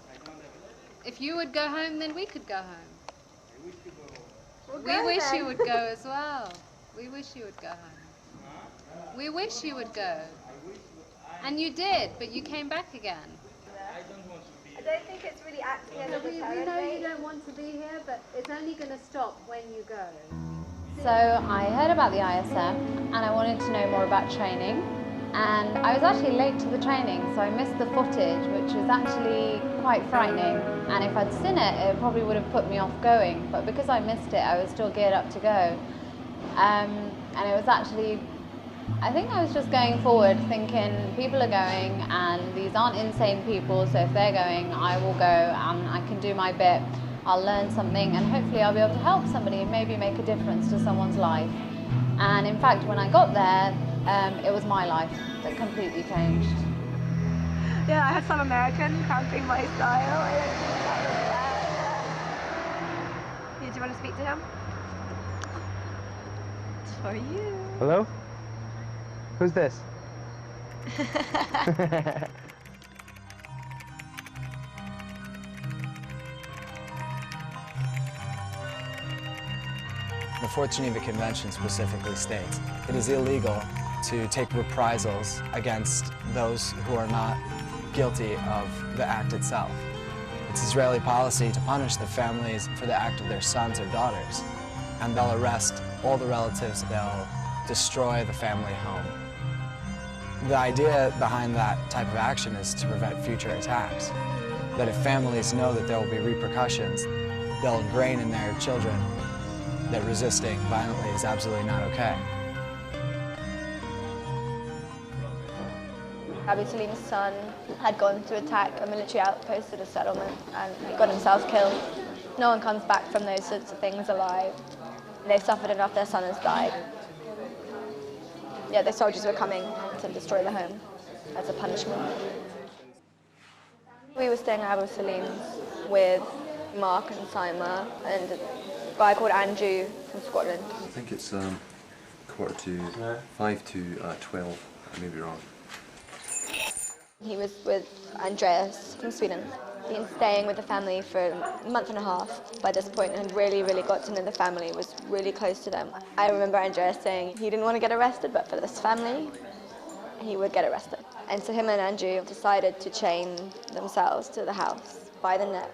If you would go home, then we could go home. We wish you would go as well. We wish you would go home. We wish you would go. And you did, but you came back again. I don't think it's really acting as a deterrent. We know you don't want to be here, but it's only going to stop when you go. So I heard about the ISM and I wanted to know more about training. And I was actually late to the training, so I missed the footage, which was actually quite frightening. And if I'd seen it, it probably would have put me off going. But because I missed it, I was still geared up to go. And it was actually, I think I was just going forward thinking people are going and these aren't insane people, so if they're going, I will go and I can do my bit. I'll learn something and hopefully I'll be able to help somebody and maybe make a difference to someone's life. And in fact, when I got there, it was my life that completely changed. Yeah, I have some American cramping my style. Do you want to speak to him? It's for you. Hello? Who's this? The Fourth Geneva Convention specifically states it is illegal to take reprisals against those who are not guilty of the act itself. It's Israeli policy to punish the families for the act of their sons or daughters, and they'll arrest all the relatives, they'll destroy the family home. The idea behind that type of action is to prevent future attacks, that if families know that there will be repercussions, they'll ingrain in their children that resisting violently is absolutely not okay. Abu Salim's son had gone to attack a military outpost at a settlement and he got himself killed. No one comes back from those sorts of things alive. They've suffered enough, their son has died. Yeah, the soldiers were coming to destroy the home as a punishment. We were staying at Abu Salim's with Mark and Saima and a guy called Andrew from Scotland. I think it's 5 to 12, I may be wrong. He was with Andreas from Sweden. He'd been staying with the family for a month and a half by this point and really got to know the family, was really close to them. I remember Andreas saying he didn't want to get arrested, but for this family, he would get arrested. And so him and Andrew decided to chain themselves to the house by the neck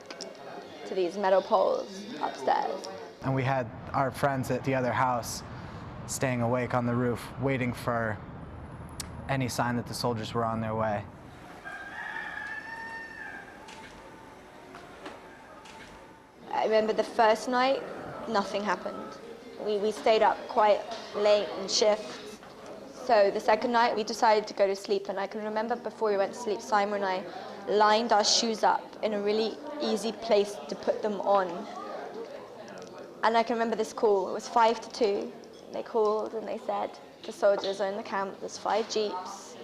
to these metal poles upstairs. And we had our friends at the other house staying awake on the roof, waiting for any sign that the soldiers were on their way. I remember the first night, nothing happened. We stayed up quite late in shifts. So the second night, we decided to go to sleep, and I can remember before we went to sleep, Simon and I lined our shoes up in a really easy place to put them on. And I can remember this call. It was 5 to 2. They called and they said, the soldiers are in the camp, there's 5 jeeps.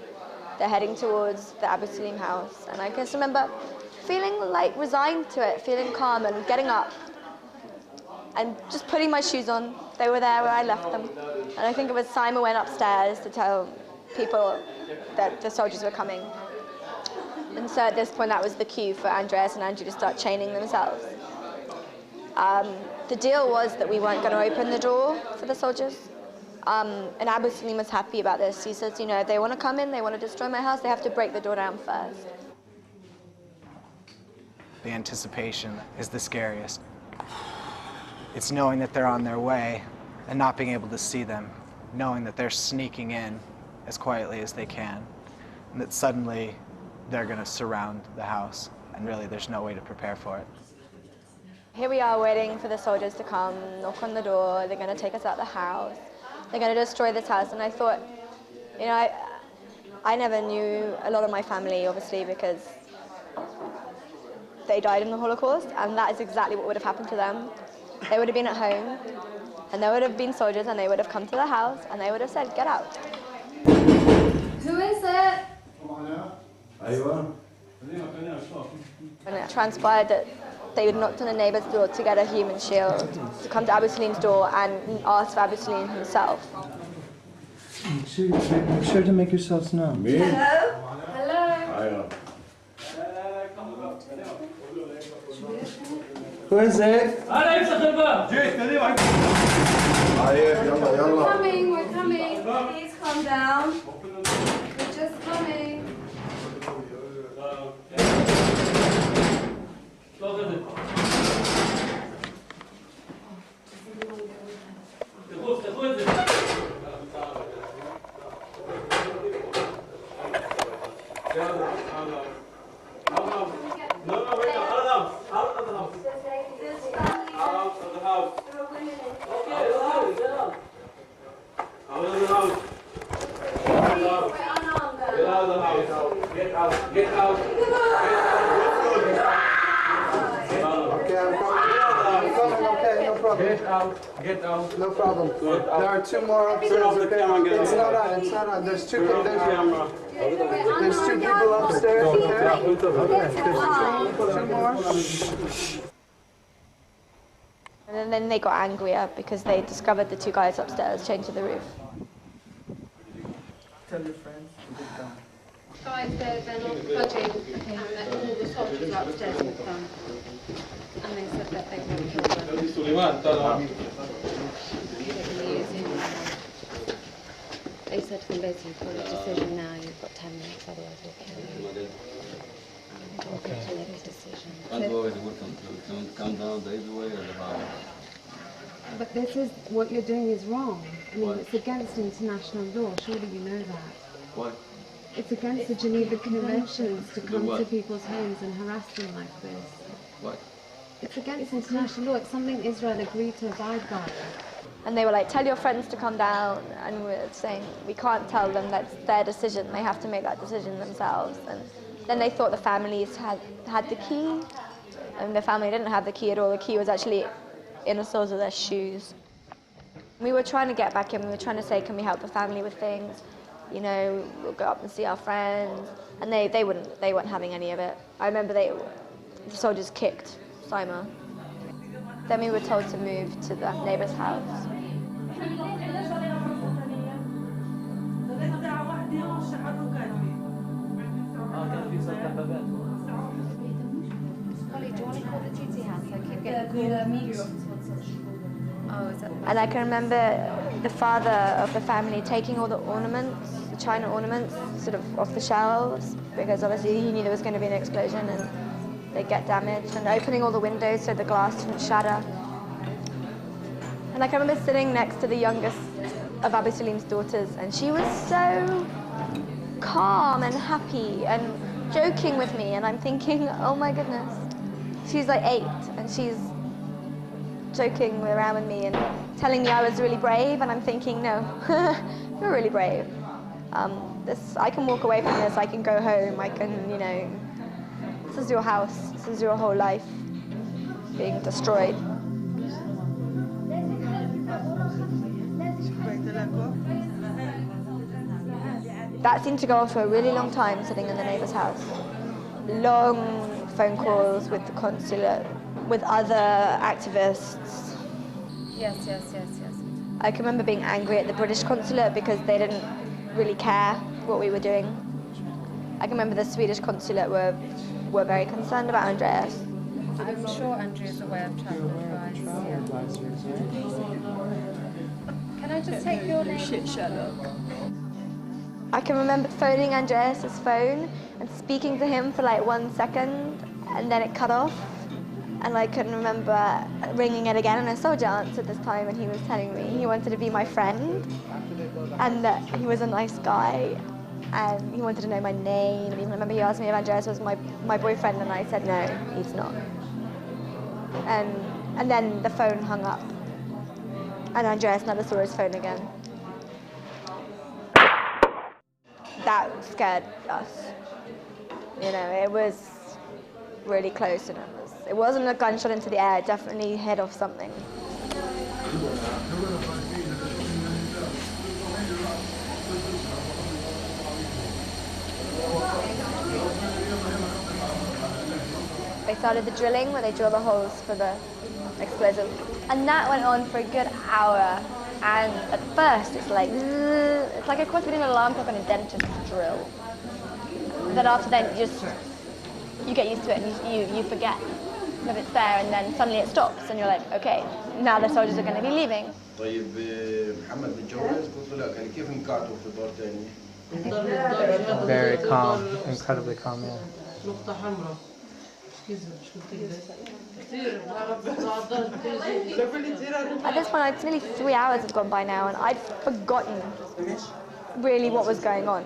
They're heading towards the Abu Salim house. And I just remember feeling like resigned to it, feeling calm and getting up and just putting my shoes on. They were there where I left them. And I think it was Simon went upstairs to tell people that the soldiers were coming. And so at this point, that was the cue for Andreas and Andrew to start chaining themselves. The deal was that we weren't going to open the door for the soldiers. And Abu Salim was happy about this. He says, you know, if they want to come in, they want to destroy my house, they have to break the door down first. The anticipation is the scariest. It's knowing that they're on their way and not being able to see them, knowing that they're sneaking in as quietly as they can, and that suddenly they're going to surround the house, and really there's no way to prepare for it. Here we are waiting for the soldiers to come, knock on the door, they're going to take us out of the house, they're going to destroy this house. And I thought, you know, I never knew a lot of my family, obviously, because they died in the Holocaust, and that is exactly what would have happened to them. They would have been at home, and there would have been soldiers, and they would have come to the house, and they would have said, get out. Who is it? And it transpired that they had knocked on a neighbour's door to get a human shield, to come to Abu Salim's door and ask for Abu Salim himself. Make sure to make yourselves known. Hello? Hello? Who is it? We're coming, we're coming. Please calm down. We're just coming. Get out. No problem. There are 2 more upstairs. It's not on. It's not on. There's 2 people. There's 2 people upstairs. Okay. There's 2 more. And then they got angrier because they discovered the 2 guys upstairs chained to the roof. Tell your friends to get down. Guys, they're not budging, and all the soldiers are upstairs with them. And they said that they won't kill them. Littleton basically called a decision now. You've got 10 minutes, otherwise we'll kill you. Okay. To make a decision. Come down the other way or the bottom? But this is, what you're doing is wrong. I mean, it's against international law. Surely you know that. What? It's against the Geneva Conventions to come what? to people's homes and harass them like this. What? It's against international law. It's something Israel agreed to abide by. And they were like, tell your friends to come down, and we're saying, we can't tell them that's their decision, they have to make that decision themselves. And then they thought the families had the key, and the family didn't have the key at all. The key was actually in the soles of their shoes. We were trying to get back in, we were trying to say, can we help the family with things? You know, we'll go up and see our friends. And they weren't having any of it. I remember the soldiers kicked Saima. Then we were told to move to the neighbor's house. Holly, do you want to call the Tutsi house? I keep getting calls. Oh, is that... And I can remember the father of the family taking all the ornaments, the china ornaments, sort of off the shelves, because obviously he knew there was going to be an explosion and they'd get damaged, and opening all the windows so the glass didn't shatter. And I can remember sitting next to the youngest of Abu Salim's daughters, and she was so calm and happy and joking with me, and I'm thinking, oh my goodness. She's like 8, and she's joking around with me and telling me I was really brave, and I'm thinking, no, you're really brave. I can walk away from this, I can go home, I can, you know, this is your house, this is your whole life being destroyed. That seemed to go on for a really long time, sitting in the neighbour's house. Long phone calls with the consulate, with other activists. Yes. I can remember being angry at the British consulate because they didn't really care what we were doing. I can remember the Swedish consulate were very concerned about Andreas. I'm sure Andrea's aware of travel advice. Can I just take your name? Shit, Sherlock. I can remember phoning Andreas' phone and speaking to him for like 1 second, and then it cut off. And I can remember ringing it again, and a soldier answered this time, and he was telling me he wanted to be my friend, and that he was a nice guy, and he wanted to know my name. And I remember he asked me if Andreas was my boyfriend, and I said no, he's not. And then the phone hung up, and Andreas never saw his phone again. That scared us. You know, it was really close, and it wasn't a gunshot into the air, it definitely hit off something. They started the drilling where they drill the holes for the explosive. And that went on for a good hour. And at first it's like a course between an alarm clock and a dentist drill. Then after that you get used to it and you forget that it's there, and then suddenly it stops and you're like, okay, now the soldiers are going to be leaving. Very calm, incredibly calm, yeah. At this point, it's nearly 3 hours have gone by now, and I'd forgotten really what was going on.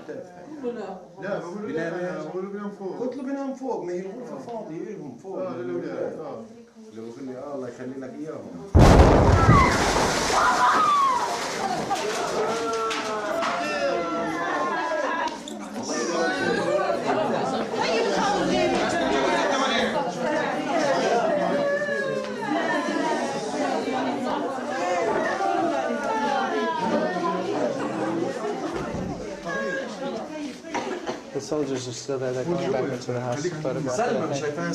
The soldiers are still there, they're going back into the house to photograph it, I think.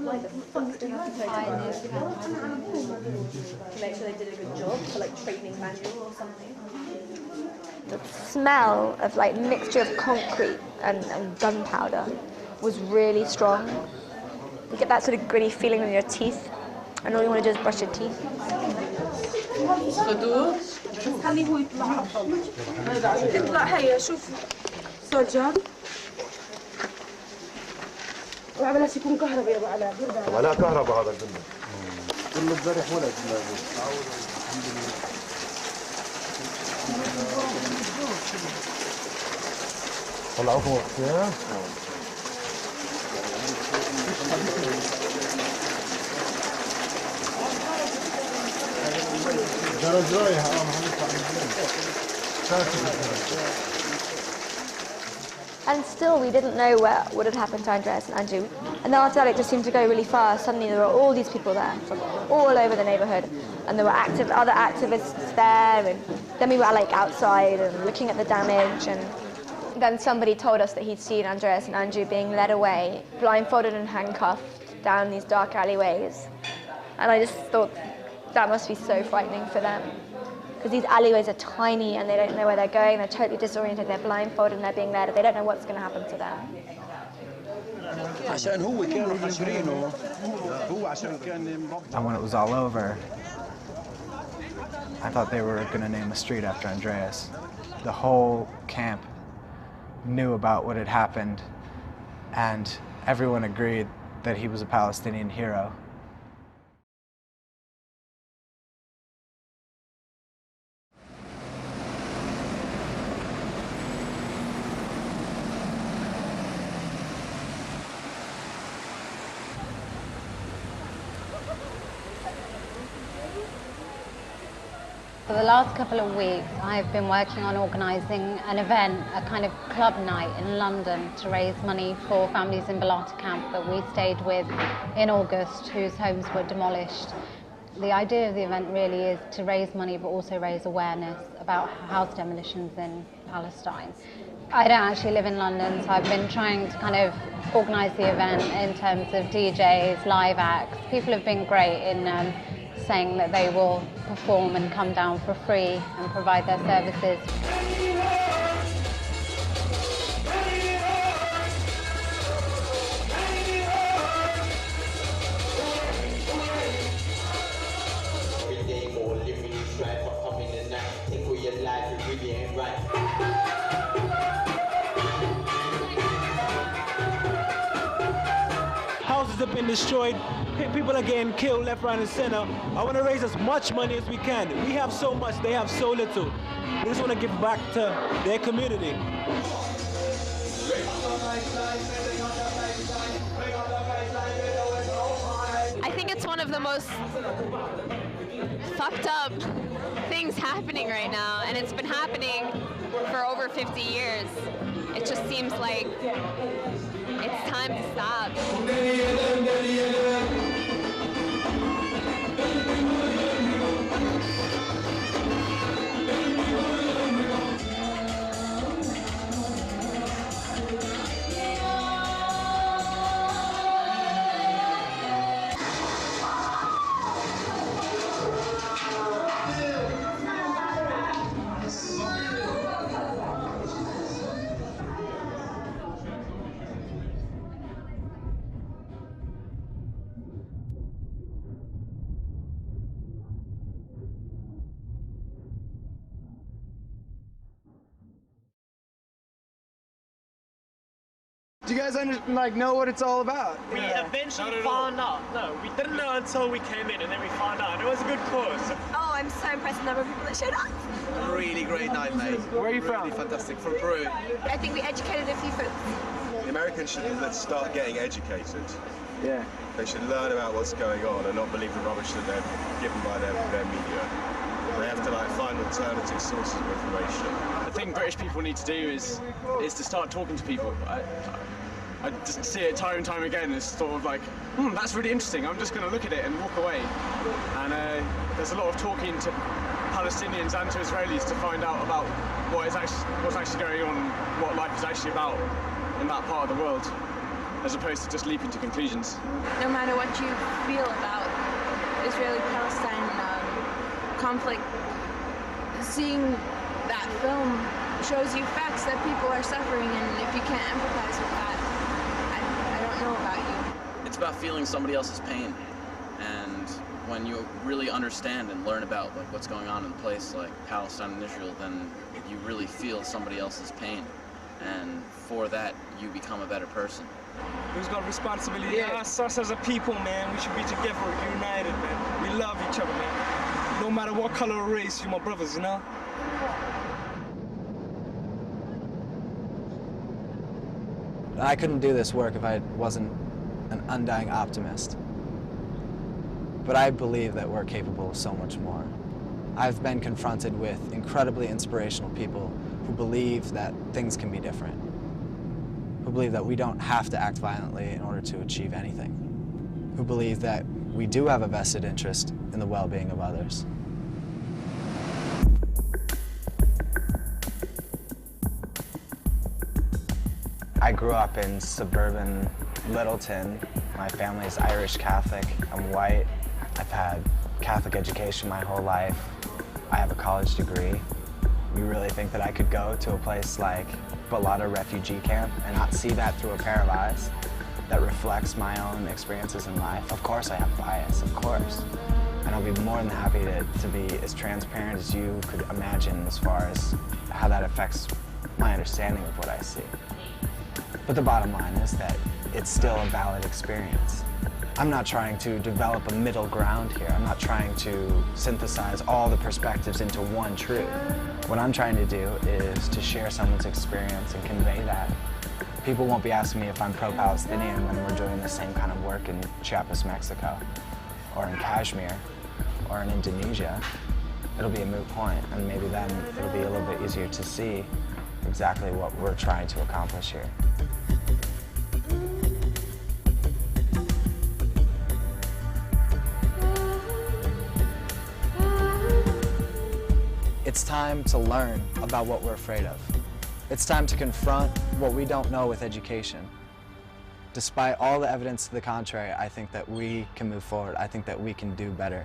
Why the fuck do you have to photograph? To make sure they did a good job, for like training manual or something. The smell of like mixture of concrete and gunpowder was really strong. You get that sort of gritty feeling in your teeth, and all you want to do is brush your teeth. خدوه خليه هو يطلع اطلع هيا شوفوا صار وعبلاش يكون كهرباء يا ابو علاء طبعا لا كهرباء هذا الفندق كله بجرح ولد طلعوكم وقتها درج رايح And still we didn't know what had happened to Andreas and Andrew. And then after that it just seemed to go really fast. Suddenly there were all these people there from all over the neighbourhood. And there were other activists there. And then we were like outside and looking at the damage. And then somebody told us that he'd seen Andreas and Andrew being led away, blindfolded and handcuffed down these dark alleyways. And I just thought that must be so frightening for them. Because these alleyways are tiny and they don't know where they're going, they're totally disoriented, they're blindfolded and they're being led, they don't know what's going to happen to them. And when it was all over, I thought they were going to name a street after Andreas. The whole camp knew about what had happened, and everyone agreed that he was a Palestinian hero. For the last couple of weeks, I've been working on organising an event, a kind of club night in London to raise money for families in Balata camp that we stayed with in August, whose homes were demolished. The idea of the event really is to raise money but also raise awareness about house demolitions in Palestine. I don't actually live in London, so I've been trying to kind of organise the event in terms of DJs, live acts. People have been great in saying that they will perform and come down for free and provide their services. Houses have been destroyed, people are getting killed left, right, and center. I want to raise as much money as we can. We have so much, they have so little. We just want to give back to their community. I think it's one of the most fucked up things happening right now, and it's been happening for over 50 years. It just seems like it's time to stop. Do you guys know what it's all about? We eventually found out. No, we didn't know until we came in, and then we found out. And it was a good cause. Oh, I'm so impressed with the number of people that showed up. Really great night, mate. Where are you really from? Really fantastic. From Peru. I think we educated a few folks. The Americans should start getting educated. Yeah. They should learn about what's going on and not believe the rubbish that they're given by their media. They have to find alternative sources of information. The thing British people need to do is to start talking to people. I just see it time and time again. It's sort of like, that's really interesting. I'm just going to look at it and walk away. And there's a lot of talking to Palestinians and to Israelis to find out about what's actually going on, what life is actually about in that part of the world, as opposed to just leaping to conclusions. No matter what you feel about Israeli-Palestine conflict, seeing that film shows you facts that people are suffering, and if you can't empathize with that, I don't know about you. It's about feeling somebody else's pain And when you really understand and learn about like what's going on in a place like Palestine and Israel, then you really feel somebody else's pain, and for that you become a better person. Who's got responsibility? Yeah. Us as a people, man, we should be together, united, man. We love each other, man. No matter what color or race, you're my brothers, you know? I couldn't do this work if I wasn't an undying optimist. But I believe that we're capable of so much more. I've been confronted with incredibly inspirational people who believe that things can be different, who believe that we don't have to act violently in order to achieve anything, who believe that we do have a vested interest in the well-being of others. I grew up in suburban Littleton. My family is Irish Catholic. I'm white. I've had Catholic education my whole life. I have a college degree. You really think that I could go to a place like Balata refugee camp and not see that through a pair of eyes that reflects my own experiences in life? Of course I have bias, of course. And I'll be more than happy to be as transparent as you could imagine as far as how that affects my understanding of what I see. But the bottom line is that it's still a valid experience. I'm not trying to develop a middle ground here. I'm not trying to synthesize all the perspectives into one truth. What I'm trying to do is to share someone's experience and convey that. People won't be asking me if I'm pro-Palestinian when we're doing the same kind of work in Chiapas, Mexico, or in Kashmir, or in Indonesia. It'll be a moot point, and maybe then it'll be a little bit easier to see exactly what we're trying to accomplish here. It's time to learn about what we're afraid of. It's time to confront what we don't know with education. Despite all the evidence to the contrary, I think that we can move forward. I think that we can do better.